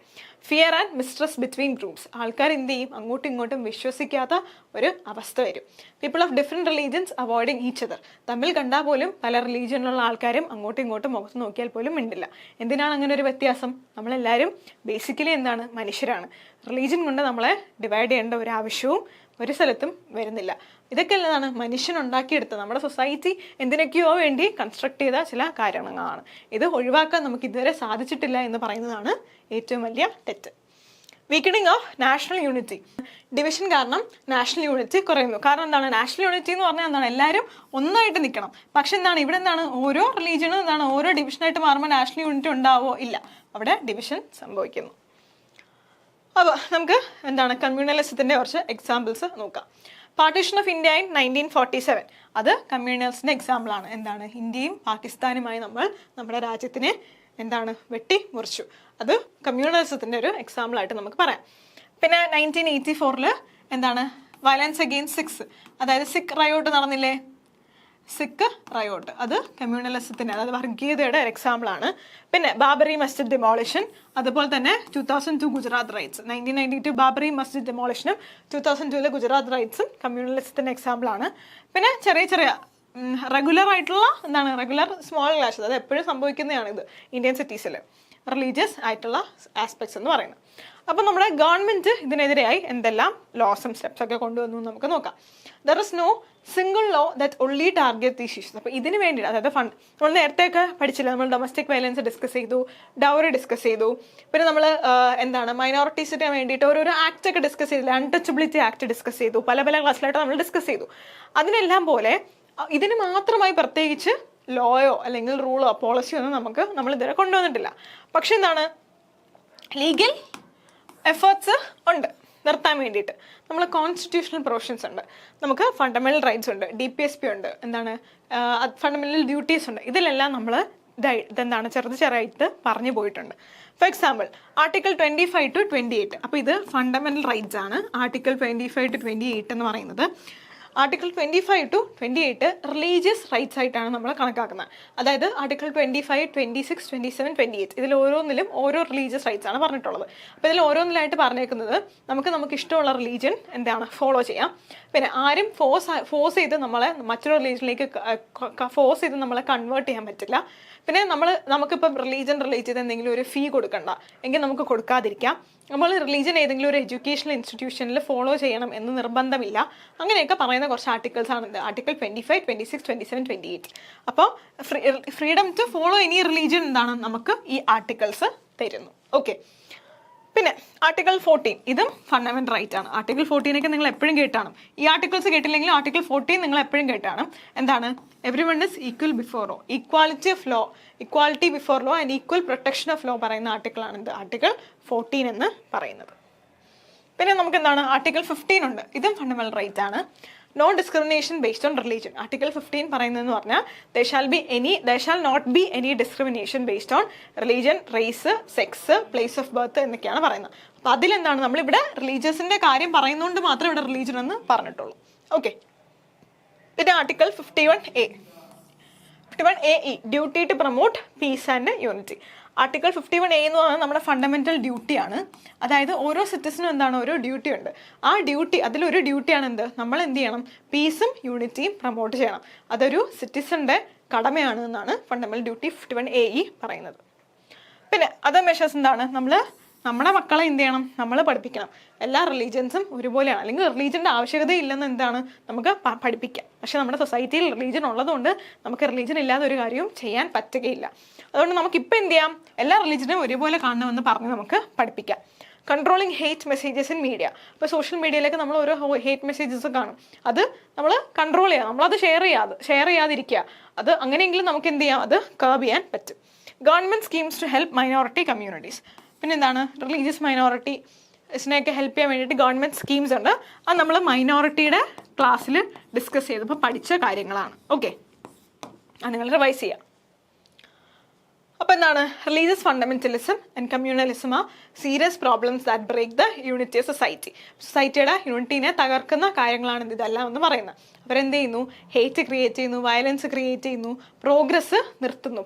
Fear and mistrust between groups. ആൾക്കാർ എന്ത് ചെയ്യും, അങ്ങോട്ടും ഇങ്ങോട്ടും വിശ്വസിക്കാത്ത ഒരു അവസ്ഥ വരും. People of different religions avoiding each other. തമ്മിൽ കണ്ടാൽ പോലും പല റിലീജിയനിലുള്ള ആൾക്കാരും അങ്ങോട്ടും ഇങ്ങോട്ടും മുഖത്ത് നോക്കിയാൽ പോലും മിണ്ടില്ല. എന്തിനാണ് അങ്ങനെ ഒരു വ്യത്യാസം? നമ്മളെല്ലാവരും ബേസിക്കലി എന്താണ്, മനുഷ്യരാണ്. റിലീജിയൻ കൊണ്ട് നമ്മളെ ഡിവൈഡ് ചെയ്യേണ്ട ഒരു ആവശ്യവും ഒരു സ്ഥലത്തും വരുന്നില്ല. ഇതൊക്കെ എന്താണ്, മനുഷ്യനുണ്ടാക്കിയെടുത്ത് നമ്മുടെ സൊസൈറ്റി എന്തിനൊക്കെയോ വേണ്ടി കൺസ്ട്രക്ട് ചെയ്ത ചില കാര്യങ്ങളാണ്. ഇത് ഒഴിവാക്കാൻ നമുക്ക് ഇതുവരെ സാധിച്ചിട്ടില്ല എന്ന് പറയുന്നതാണ് ഏറ്റവും വലിയ തെറ്റ്. വീക്കണിങ് ഓഫ് നാഷണൽ യൂണിറ്റി. ഡിവിഷൻ കാരണം നാഷണൽ യൂണിറ്റി കുറയുന്നു. കാരണം എന്താണ്, നാഷണൽ യൂണിറ്റി എന്ന് പറഞ്ഞാൽ എന്താണ്, എല്ലാവരും ഒന്നായിട്ട് നിൽക്കണം. പക്ഷെ എന്താണ്, ഇവിടെ എന്താണ്, ഓരോ റിലീജിയനും എന്താണ് ഓരോ ഡിവിഷനായിട്ട് മാറുമ്പോൾ നാഷണൽ യൂണിറ്റി ഉണ്ടാവോ? ഇല്ല, അവിടെ ഡിവിഷൻ സംഭവിക്കുന്നു. അപ്പോൾ നമുക്ക് എന്താണ് കമ്മ്യൂണലിസത്തിൻ്റെ കുറച്ച് എക്സാമ്പിൾസ് നോക്കാം. പാർട്ടീഷൻ ഓഫ് ഇന്ത്യ ഇൻ 1947, അത് കമ്മ്യൂണലിസത്തിൻ്റെ എക്സാമ്പിളാണ്. എന്താണ്, ഇന്ത്യയും പാകിസ്ഥാനുമായി നമ്മൾ നമ്മുടെ രാജ്യത്തിനെ എന്താണ് വെട്ടി മുറിച്ചു. അത് കമ്മ്യൂണലിസത്തിൻ്റെ ഒരു എക്സാമ്പിളായിട്ട് നമുക്ക് പറയാം. പിന്നെ 1984 എന്താണ്, വയലൻസ് അഗെയിൻസ്റ്റ് സിഖ്സ്, അതായത് സിഖ് റയോട്ട് നടന്നില്ലേ, സിഖ് റയോട്ട്, അത് കമ്മ്യൂണലിസത്തിൻ്റെ, അതായത് വർഗീയതയുടെ ഒരു എക്സാമ്പിളാണ്. പിന്നെ ബാബറി മസ്ജിദ് ഡിമോളിഷൻ, അതുപോലെ തന്നെ 2002 ഗുജറാത്ത് റൈറ്റ്സ്. 1992 ബാബറി മസ്ജിദ് ഡിമോളിഷനും 2002 ഗുജറാത്ത് റൈറ്റ്സും കമ്മ്യൂണലിസത്തിൻ്റെ എക്സാമ്പിളാണ്. പിന്നെ ചെറിയ ചെറിയ റെഗുലർ ആയിട്ടുള്ള എന്താണ്, റെഗുലർ സ്മോൾ ക്ലാഷസ്, അത് എപ്പോഴും സംഭവിക്കുന്നതാണ് ഇത് ഇന്ത്യൻ സിറ്റീസിൽ, റിലീജിയസ് ആയിട്ടുള്ള ആസ്പെക്ട്സ് എന്ന് പറയുന്നത്. അപ്പോൾ നമ്മുടെ ഗവൺമെൻറ് ഇതിനെതിരെയായി എന്തെല്ലാം ലോസും സ്റ്റെപ്സ് ഒക്കെ കൊണ്ടുവന്നു നമുക്ക് നോക്കാം. There is no single law that only target these issues. അപ്പോൾ ഇതിന് വേണ്ടി, അതായത് ഫണ്ട്, നമ്മൾ നേരത്തെയൊക്കെ പഠിച്ചില്ല, നമ്മൾ ഡൊമസ്റ്റിക് വയലൻസ് ഡിസ്കസ് ചെയ്തു, ഡൗറി ഡിസ്കസ് ചെയ്തു, പിന്നെ നമ്മൾ എന്താണ് മൈനോറിറ്റീസിന് വേണ്ടിയിട്ട് ഓരോരോ ആക്ട് ഒക്കെ ഡിസ്കസ് ചെയ്തില്ല, അൺടച്ചബിലിറ്റി ആക്ട് ഡിസ്കസ് ചെയ്തു, പല പല ക്ലാസ്സിലായിട്ട് നമ്മൾ ഡിസ്കസ് ചെയ്തു. അതിനെല്ലാം പോലെ ഇതിന് മാത്രമായി പ്രത്യേകിച്ച് ലോയോ അല്ലെങ്കിൽ റൂളോ പോളിസിയോ ഒന്നും നമ്മൾ ഇതുവരെ കൊണ്ടുവന്നിട്ടില്ല. പക്ഷെ എന്താണ്, ലീഗൽ എഫേർട്സ് ഉണ്ട് നിർത്താൻ വേണ്ടിയിട്ട്. നമ്മൾ കോൺസ്റ്റിറ്റ്യൂഷണൽ പ്രൊവിഷൻസ് ഉണ്ട്, നമുക്ക് ഫണ്ടമെന്റൽ റൈറ്റ്സ് ഉണ്ട്, DPSP ഉണ്ട്, എന്താണ് ഫണ്ടമെന്റൽ ഡ്യൂട്ടീസ് ഉണ്ട്. ഇതിലെല്ലാം നമ്മൾ ഇതെന്താണ് ചെറുതായിട്ട് പറഞ്ഞു പോയിട്ടുണ്ട്. For example article 25 to 28. അപ്പോൾ ഇത് ഫണ്ടമെന്റൽ റൈറ്റ്സ് ആണ്. ആർട്ടിക്കിൾ 25 to 28 എന്ന് പറയുന്നത്. ആർട്ടിക്കിൾ 25 to 28 റിലീജിയസ് റൈറ്റ്സ് ആയിട്ടാണ് നമ്മൾ കണക്കാക്കുന്നത്. അതായത് ആർട്ടിക്കിൾ 25, 26, 27, 28 ഇതിൽ ഓരോന്നിലും ഓരോ റിലീജിയസ് റൈറ്റ്സ് ആണ് പറഞ്ഞിട്ടുള്ളത്. അപ്പോൾ ഇതിൽ ഓരോന്നിലായിട്ട് പറഞ്ഞേക്കുന്നത് നമുക്ക് ഇഷ്ടമുള്ള റിലീജിയൻ എന്താണ് ഫോളോ ചെയ്യാം. പിന്നെ ആരും ഫോഴ്സ് ചെയ്ത് നമ്മളെ മറ്റൊരു റിലീജിയനിലേക്ക് ഫോഴ്സ് ചെയ്ത് നമ്മളെ കൺവേർട്ട് ചെയ്യാൻ പറ്റില്ല. പിന്നെ നമുക്കിപ്പം റിലീജിയൻ റിലേറ്റ് ചെയ്ത് എന്തെങ്കിലും ഒരു ഫീ കൊടുക്കണ്ട എങ്കിൽ നമുക്ക് കൊടുക്കാതിരിക്കാം. നമ്മൾ റിലീജിയൻ ഏതെങ്കിലും ഒരു എഡ്യൂക്കേഷണൽ ഇൻസ്റ്റിറ്റ്യൂഷനിൽ ഫോളോ ചെയ്യണം എന്ന് നിർബന്ധമില്ല. അങ്ങനെയൊക്കെ പറയുന്ന കുറച്ച് ആർട്ടിക്കിൾസ് ആണ് ആർട്ടിക്കിൾ 25, 26, 27, 28. അപ്പോൾ freedom to follow any religion എന്താണ് നമുക്ക് ഈ ആർട്ടിക്കിൾസ് തരുന്നു. ഓക്കെ, പിന്നെ ആർട്ടിക്കിൾ 14 ഇതും ഫണ്ടമെന്റൽ റൈറ്റ് ആണ്. ആർട്ടിക്കിൾ 14 നിങ്ങൾ എപ്പോഴും കേട്ടാണ്. ഈ ആർട്ടിക്കിൾസ് കേട്ടില്ലെങ്കിൽ ആർട്ടിക്കിൾ 14 നിങ്ങൾ എപ്പോഴും കേട്ടാണ്. എന്താണ്, everyone is equal before law, equality before law and equal protection of law പറയുന്ന ആർട്ടിക്കിളാണ് ഇത് ആർട്ടിക്കിൾ 14 എന്ന് പറയുന്നത്. പിന്നെ നമുക്ക് എന്താണ് ആർട്ടിക്കിൾ 15 ഉണ്ട്. ഇതും ഫണ്ടമെന്റൽ റൈറ്റ് ആണ്. No discrimination based on religion. Article 15 പറയുന്നതെന്ന് പറഞ്ഞാൽ there shall not be any discrimination based on religion, race, sex, place of birth എന്നൊക്കെയാണ് പറയുന്നത്. അപ്പോൾ അതിലെന്താണ് നമ്മളിവിടെ റിലീജിയസിൻ്റെ കാര്യം പറയുന്നതുകൊണ്ട് മാത്രമേ ഇവിടെ റിലീജിയൻ എന്ന് പറഞ്ഞിട്ടുള്ളൂ. ഓക്കെ, പിന്നെ article 51A 51AE duty to promote peace and unity. Article 51A എന്ന് പറയുന്നത് നമ്മുടെ ഫണ്ടമെന്റൽ ഡ്യൂട്ടിയാണ്. അതായത് ഓരോ സിറ്റിസനും എന്താണ് ഓരോ ഡ്യൂട്ടി ഉണ്ട്. ആ ഡ്യൂട്ടി അതിലൊരു ഡ്യൂട്ടിയാണ് എന്ത്, നമ്മൾ എന്ത് ചെയ്യണം, പീസും യൂണിറ്റിയും പ്രൊമോട്ട് ചെയ്യണം. അതൊരു സിറ്റിസന്റെ കടമയാണ് എന്നാണ് ഫണ്ടമെന്റൽ ഡ്യൂട്ടി 51AE പറയുന്നത്. പിന്നെ അതർ മെഷേഴ്സ് എന്താണ്, നമ്മുടെ മക്കളെ എന്ത് ചെയ്യണം, നമ്മൾ പഠിപ്പിക്കണം. എല്ലാ റിലീജിയൻസും ഒരുപോലെയാണ്, അല്ലെങ്കിൽ റിലീജിയൻ്റെ ആവശ്യകതയില്ലെന്ന് എന്താണ് നമുക്ക് പഠിപ്പിക്കാം. പക്ഷെ നമ്മുടെ സൊസൈറ്റിയിൽ റിലീജിയൻ ഉള്ളതുകൊണ്ട് നമുക്ക് റിലീജിയൻ ഇല്ലാതെ ഒരു കാര്യവും ചെയ്യാൻ പറ്റുകയില്ല. അതുകൊണ്ട് നമുക്കിപ്പോൾ എന്ത് ചെയ്യാം, എല്ലാ റിലീജിയനും ഒരുപോലെ കാണണമെന്ന് പറഞ്ഞ് നമുക്ക് പഠിപ്പിക്കാം. Controlling hate messages in media. ഇപ്പോൾ സോഷ്യൽ മീഡിയയിലേക്ക് നമ്മൾ ഓരോ ഹേറ്റ് മെസ്സേജസ് കാണും, അത് നമ്മൾ കൺട്രോൾ ചെയ്യാം, നമ്മളത് ഷെയർ ചെയ്യാതിരിക്കുക. അത് അങ്ങനെയെങ്കിലും നമുക്ക് എന്ത് ചെയ്യാം, അത് കർബ് ചെയ്യാൻ പറ്റും. Government schemes to help minority communities. പിന്നെ എന്താണ്, റിലീജിയസ് മൈനോറിറ്റീസിനെയൊക്കെ ഹെൽപ്പ് ചെയ്യാൻ വേണ്ടിയിട്ട് ഗവൺമെൻറ് സ്കീംസ് ഉണ്ട്. അത് നമ്മൾ മൈനോറിറ്റിയുടെ ക്ലാസ്സിൽ ഡിസ്കസ് ചെയ്തപ്പോൾ പഠിച്ച കാര്യങ്ങളാണ്. ഓക്കെ, അത് നിങ്ങൾ റിവൈസ് ചെയ്യാം. അപ്പോൾ എന്താണ്, religious fundamentalism and communalism are serious problems that break the unity of society. സൊസൈറ്റിയുടെ യൂണിറ്റിനെ തകർക്കുന്ന കാര്യങ്ങളാണ് ഇതെല്ലാം എന്ന് പറയുന്നത്. അവരെന്ത് ചെയ്യുന്നു, ഹേറ്റ് ക്രിയേറ്റ് ചെയ്യുന്നു, വയലൻസ് ക്രിയേറ്റ് ചെയ്യുന്നു, പ്രോഗ്രസ് നിർത്തുന്നു.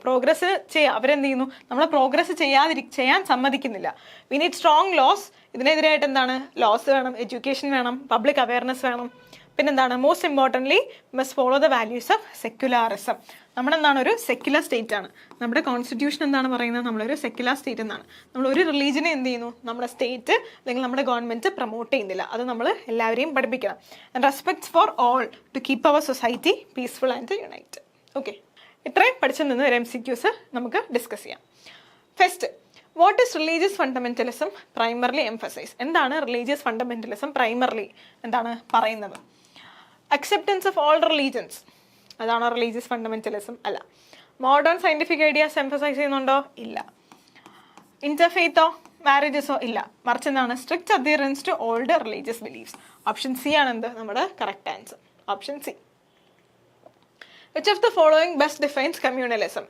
അവരെന്ത് ചെയ്യുന്നു, നമ്മളെ പ്രോഗ്രസ് ചെയ്യാൻ സമ്മതിക്കുന്നില്ല. We need strong laws. ഇതിനെതിരായിട്ട് എന്താണ്, ലോസ് വേണം, എഡ്യൂക്കേഷൻ വേണം, പബ്ലിക് അവയർനെസ് വേണം. പിന്നെന്താണ്, most importantly must follow the values of secularism. നമ്മളെന്താണ്, ഒരു സെക്യുലർ സ്റ്റേറ്റ് ആണ്. നമ്മുടെ കോൺസ്റ്റിറ്റ്യൂഷൻ എന്താണ് പറയുന്നത്, നമ്മളൊരു സെക്യുലർ സ്റ്റേറ്റ് എന്നാണ്. നമ്മൾ ഒരു റിലീജിയനെ എന്ത് ചെയ്യുന്നു, നമ്മുടെ സ്റ്റേറ്റ് അല്ലെങ്കിൽ നമ്മുടെ ഗവൺമെൻറ് പ്രൊമോട്ട് ചെയ്യുന്നില്ല. അത് നമ്മൾ എല്ലാവരെയും പഠിപ്പിക്കണം. And respect for all to keep our society peaceful and united. Okay, ഇത്രയും പഠിച്ചു നിന്ന് ഒരു MCQs നമുക്ക് ഡിസ്കസ് ചെയ്യാം. First, what is religious fundamentalism primarily emphasise. എന്താണ് റിലീജിയസ് ഫണ്ടമെന്റലിസം പ്രൈമർലി എന്താണ് പറയുന്നത്? അക്സെപ്റ്റൻസ് ഓഫ് ഓൾ റിലീജിയൻസ്, അതാണോ റിലീജിയസ് ഫണ്ടമെന്റലിസം? അല്ല. മോഡേൺ സയന്റിഫിക് ഐഡിയാസ് എംഫസൈസ് ചെയ്യുന്നുണ്ടോ? ഇല്ല. ഇന്റർഫെയ്ത്തോ മാരേജസോ? ഇല്ല. മറിച്ച് എന്താണ്, strict adherence to old religious beliefs. Option C ആണ് എന്ത്, നമ്മുടെ correct answer. Option C. Which of the following best defines communalism?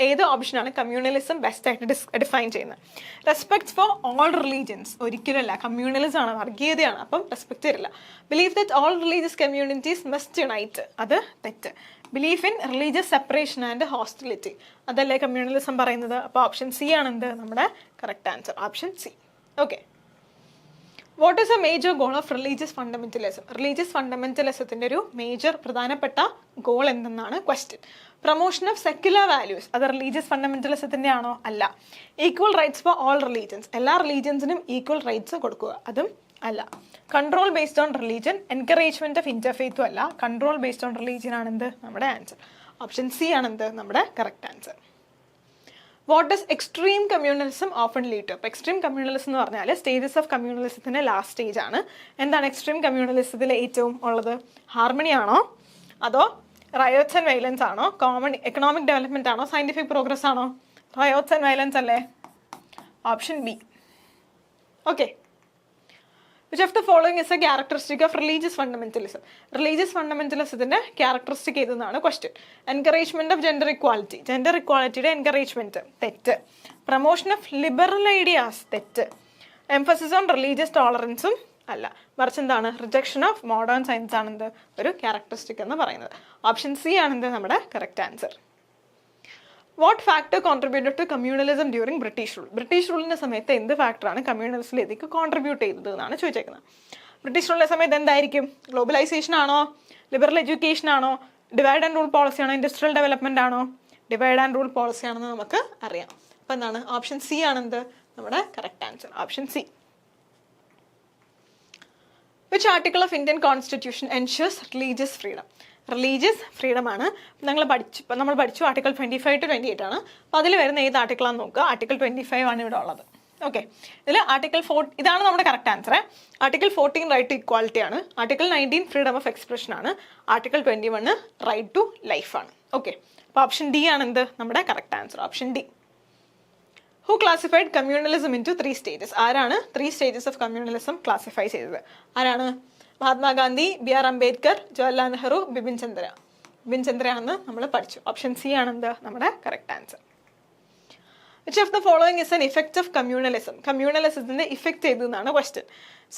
ഏത് ഓപ്ഷനാണ് കമ്മ്യൂണലിസം ബെസ്റ്റ് ആയിട്ട് ഡിഫൈൻ ചെയ്യുന്നത്? റെസ്പെക്ട് ഫോർ ഓൾ റിലീജിയൻസ്, ഒരിക്കലല്ല. കമ്മ്യൂണലിസം ആണ്, വർഗീയതയാണ്, അപ്പം റെസ്പെക്ട് തരില്ല. Believe that all religious communities must unite, അത് തെറ്റ്. Belief in religious separation and hostility, അതല്ലേ കമ്മ്യൂണലിസം പറയുന്നത്. അപ്പോൾ ഓപ്ഷൻ സി ആണ് എന്ത്, നമ്മുടെ correct answer. Option C. Okay, what is a major goal of religious fundamentalism? Religious ഫണ്ടമെന്റലിസത്തിൻ്റെ ഒരു പ്രധാനപ്പെട്ട ഗോൾ എന്തെന്നാണ് question. Promotion of secular values, അത് റിലീജിയസ് ഫണ്ടമെന്റലിസത്തിൻ്റെ ആണോ? അല്ല. Equal rights for all religions, എല്ലാ റിലീജിയൻസിനും ഈക്വൽ റൈറ്റ്സ് കൊടുക്കുക, അതും അല്ല. Control based on religion, encouragement of ഇന്റർഫെയ്ത്തും അല്ല. കൺട്രോൾ ബേസ്ഡ് ഓൺ റിലീജിയൻ ആണെന്ത്, നമ്മുടെ ആൻസർ. ഓപ്ഷൻ സി ആണെന്ത്, നമ്മുടെ correct answer. What does extreme communalism often lead to? അപ്പോൾ എക്സ്ട്രീം കമ്മ്യൂണലിസം എന്ന് പറഞ്ഞാൽ സ്റ്റേജസ് ഓഫ് കമ്മ്യൂണലിസത്തിൻ്റെ ലാസ്റ്റ് സ്റ്റേജ് ആണ്. എന്താണ് എക്സ്ട്രീം കമ്മ്യൂണലിസത്തിൽ ഏറ്റവും ഉള്ളത്? ഹാർമണി ആണോ, അതോ റയോട്ട്സ് ആൻഡ് വയലൻസ് ആണോ, എക്കണോമിക് ഡെവലപ്മെന്റ് ആണോ, സയന്റിഫിക് പ്രോഗ്രസ് ആണോ? റയോട്ട്സ് ആൻഡ് വയലൻസ് അല്ലേ? Option B. Okay, which of the following is a characteristic of religious fundamentalism? Religious ഫണ്ടമെന്റലിസത്തിന്റെ ക്യാരക്ടറിസ്റ്റിക് ഏതെന്നാണ് question. Encouragement of gender equality, gender ഇക്വാലിറ്റിയുടെ encouragement, തെറ്റ്. Promotion of liberal ideas, തെറ്റ്. Emphasis on religious ടോളറൻസും അല്ല. മറിച്ച് എന്താണ്, റിജക്ഷൻ ഓഫ് മോഡേൺ സയൻസ് ആണെന്ത് ഒരു ക്യാരക്ടറിസ്റ്റിക് എന്ന് പറയുന്നത്. ഓപ്ഷൻ സി ആണെന്ത് നമ്മുടെ correct answer. What factor contributed to communalism during British rule? British റൂളിൻ്റെ സമയത്ത് എന്ത് ഫാക്ടറാണ് കമ്മ്യൂണലിസത്തിലേക്ക് കോൺട്രിബ്യൂട്ട് ചെയ്തത് എന്നാണ് ചോദിച്ചേക്കുന്നത്. ബ്രിട്ടീഷ് റൂളിൻ്റെ സമയത്ത് എന്തായിരിക്കും? ഗ്ലോബലൈസേഷൻ ആണോ, ലിബറൽ എഡ്യൂക്കേഷൻ ആണോ, ഡിവൈഡ് ആൻഡ് റൂൾ പോളിസി ആണോ, ഇൻഡസ്ട്രിയൽ ഡെവലപ്മെന്റ് ആണോ? ഡിവൈഡ് ആൻഡ് റൂൾ പോളിസി ആണെന്ന് നമുക്ക് അറിയാം. അപ്പം എന്താണ്, ഓപ്ഷൻ സി ആണെന്ത് നമ്മുടെ correct answer. Option C. Which article of Indian constitution ensures religious freedom? Religious freedom ആണ്. നമ്മൾ പഠിച്ചു ആർട്ടിക്കിൾ 25 to 28 ആണ്. അപ്പോൾ അതിൽ വരുന്ന ഏത് ആർട്ടിക്കിളാണെന്ന് നോക്കുക. ആർട്ടിക്കിൾ 25 ആണ് ഇവിടെ ഉള്ളത്. ഓക്കെ, ഇതിൽ ആർട്ടിക്കിൾ 4 ഇതാണ് നമ്മുടെ correct answer. Article 14 right to equality ആണ്. ആർട്ടിക്കിൾ 19 ഫ്രീഡം ഓഫ് എക്സ്പ്രഷൻ ആണ്. ആർട്ടിക്കിൾ 21 റൈറ്റ് ടു ലൈഫ് ആണ്. ഓക്കെ, അപ്പോൾ ഓപ്ഷൻ ഡി ആണ് എന്ത് നമ്മുടെ correct answer. Option D. Who classified communalism into 3 stages? ആരാണ് 3 stages ഓഫ് കമ്മ്യൂണലിസം ക്ലാസിഫൈ ചെയ്തത്? ആരാണ്? മഹാത്മാഗാന്ധി, BR അംബേദ്കർ, ജവഹർലാൽ നെഹ്റു, ബിപിൻ ചന്ദ്ര ആണെന്ന് നമ്മൾ പഠിച്ചു. ഓപ്ഷൻ സി ആണെന്ത് നമ്മുടെ correct answer. Which of the following is an effect of communalism? കമ്മ്യൂണലിസത്തിന്റെ ഇഫക്റ്റ് ഏതെന്നാണ് question.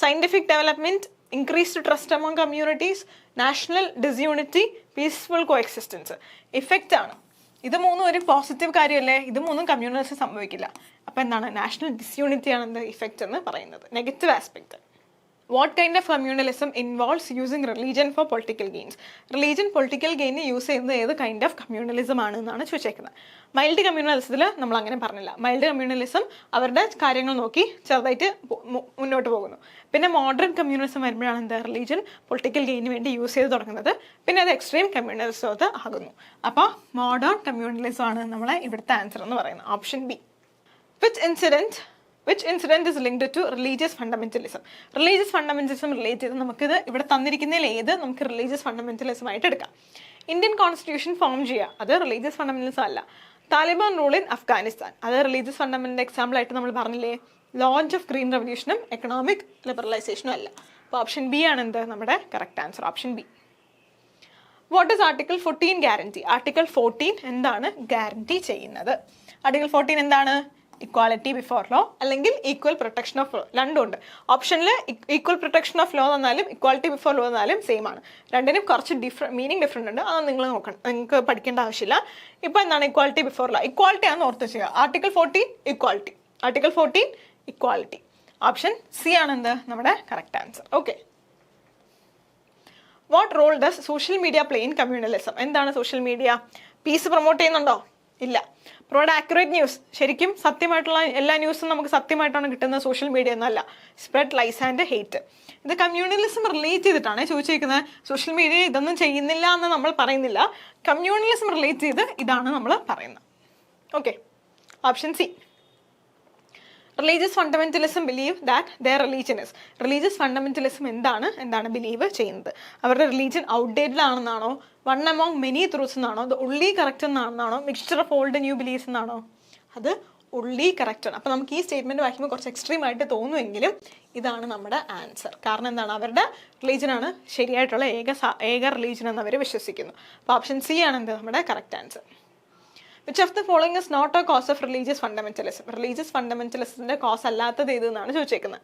Scientific development, increased trust among communities, national disunity, peaceful coexistence. Effect ആണ്. ഇത് മൂന്നും ഒരു പോസിറ്റീവ് കാര്യമല്ലേ, ഇത് മൂന്നും കമ്മ്യൂണലിസം സംഭവിക്കില്ല. അപ്പോൾ എന്താണ് നാഷണൽ ഡിസ്യൂണിറ്റി ആണ് എന്ത് ഇഫക്റ്റ് എന്ന് പറയുന്നത്, negative aspect. What kind of communalism involves using religion four political gains? Religion political gain use ചെയ്യുന്നത് ഏത് കൈൻഡ് ഓഫ് കമ്മ്യൂണലിസം ആണ് എന്നാണ് ചോദിച്ചേക്കുന്നത്. മൈൽഡ് കമ്മ്യൂണലിസത്തിൽ നമ്മൾ അങ്ങനെ പറഞ്ഞില്ല. മൈൽഡ് കമ്മ്യൂണലിസം അവരുടെ കാര്യങ്ങൾ നോക്കി ചെറുതായിട്ട് മുന്നോട്ട് പോകുന്നു. പിന്നെ മോഡേൺ കമ്മ്യൂണലിസം വരുമ്പോഴാണ് എന്താ റിലീജിയൻ പൊളിറ്റിക്കൽ ഗെയിന് വേണ്ടി യൂസ് ചെയ്ത് തുടങ്ങുന്നത്. പിന്നെ അത് എക്സ്ട്രീം കമ്മ്യൂണലിസം ആകുന്നു. അപ്പോൾ മോഡേൺ കമ്മ്യൂണലിസം ആണ് നമ്മളെ ഇവിടുത്തെ ആൻസർ എന്ന് പറയുന്നത്, option B. Which incident is linked to religious fundamentalism? Religious fundamentalism relate ചെയ്ത് നമുക്കിത് ഇവിടെ തന്നിരിക്കുന്നതിൽ ഏത് നമുക്ക് റിലീജിയസ് ഫണ്ടമെന്റലിസം ആയിട്ട് എടുക്കാം. ഇന്ത്യൻ കോൺസ്റ്റിറ്റ്യൂഷൻ ഫോം ചെയ്യുക, അത് റിലീജിയസ് ഫണ്ടമെന്റലിസം അല്ല. താലിബാൻ റൂൾ ഇൻ അഫ്ഗാനിസ്ഥാൻ, അത് റിലീജിയസ് ഫണ്ടമെന്റൽ എക്സാമ്പിൾ ആയിട്ട് നമ്മൾ പറഞ്ഞില്ലേ. ലോഞ്ച് ഓഫ് ഗ്രീൻ റെവല്യൂഷനും എക്കണോമിക് ലിബറലൈസേഷനും അല്ല. അപ്പോൾ ഓപ്ഷൻ ബി ആണ് എന്ത് നമ്മുടെ correct answer, option B. What is article 14 guarantee? Article 14 എന്താണ് ഗ്യാരണ്ടി ചെയ്യുന്നത്? ആർട്ടിക്കിൾ 14 എന്താണ്? ഇക്വാലിറ്റി ബിഫോർ ലോ അല്ലെങ്കിൽ ഈക്വൽ പ്രൊട്ടക്ഷൻ ഓഫ് ലോ, രണ്ടുമുണ്ട്. ഓപ്ഷനിൽ ഈക്വൽ പ്രൊട്ടക്ഷൻ ഓഫ് ലോ എന്നാലും ഇക്വാലിറ്റി ബിഫോർ ലോ എന്നാലും സെയിം ആണ്. രണ്ടിനും കുറച്ച് മീനിങ് ഡിഫറെൻ്റ് ഉണ്ട്, അത് നിങ്ങൾ നോക്കണം, നിങ്ങൾക്ക് പഠിക്കേണ്ട ആവശ്യമില്ല. ഇപ്പോൾ എന്താണ് ഇക്വാലിറ്റി ബിഫോർ ലോ? ഇക്വാലിറ്റി ആണെന്ന് ഓർത്ത് ചെയ്യുക. Article 14 equality, article 14 equality. Option C ആണ് എന്ത് നമ്മുടെ correct answer. Okay. What role does social media play in communalism? എന്താണ് സോഷ്യൽ മീഡിയ? പീസ് പ്രൊമോട്ട് ചെയ്യുന്നുണ്ടോ? ഇല്ല. പ്രൊവൈഡ് ആക്യുറേറ്റ് ന്യൂസ്, ശരിക്കും സത്യമായിട്ടുള്ള എല്ലാ ന്യൂസും നമുക്ക് സത്യമായിട്ടാണ് കിട്ടുന്നത് സോഷ്യൽ മീഡിയ എന്നല്ല. സ്പ്രെഡ് ലൈസ് ആൻഡ് ഹെയ്റ്റ്, ഇത് കമ്മ്യൂണലിസം റിലേറ്റ് ചെയ്തിട്ടാണ് ചോദിച്ചിരിക്കുന്നത്. സോഷ്യൽ മീഡിയ ഇതൊന്നും ചെയ്യുന്നില്ല എന്ന് നമ്മൾ പറയുന്നില്ല, കമ്മ്യൂണലിസം റിലേറ്റ് ചെയ്ത് ഇതാണ് നമ്മൾ പറയുന്നത്. Okay, option C. Religious fundamentalism believe that their religion is. Religious fundamentalism എന്താണ് ബിലീവ് ചെയ്യുന്നത്? അവരുടെ റിലീജിയൻ ഔട്ട്ഡേറ്റഡ് ആണെന്നാണോ, വൺ അമോങ് മെനി ട്രൂത്ത്സ് എന്നാണോ, അത് ഉള്ളി കറക്റ്റ് എന്നാണെന്നാണോ, mixture of old new beliefs എന്നാണോ? അത് ഉള്ളി കറക്റ്റ് ആണ്. അപ്പോൾ നമുക്ക് ഈ സ്റ്റേറ്റ്മെന്റ് വായിക്കുമ്പോൾ കുറച്ച് എക്സ്ട്രീം ആയിട്ട് തോന്നുമെങ്കിലും ഇതാണ് നമ്മുടെ ആൻസർ. കാരണം എന്താണ്, അവരുടെ റിലീജിയനാണ് ശരിയായിട്ടുള്ള ഏക റിലീജിയൻ എന്ന് അവർ വിശ്വസിക്കുന്നു. അപ്പോൾ ഓപ്ഷൻ സി ആണ് എന്ത് നമ്മുടെ correct answer. Which of the following is not a cause of religious fundamentalism? Religious fundamentalism cause അല്ലാത്തത് ഏതെന്നാണ് ചോദിച്ചേക്കുന്നത്.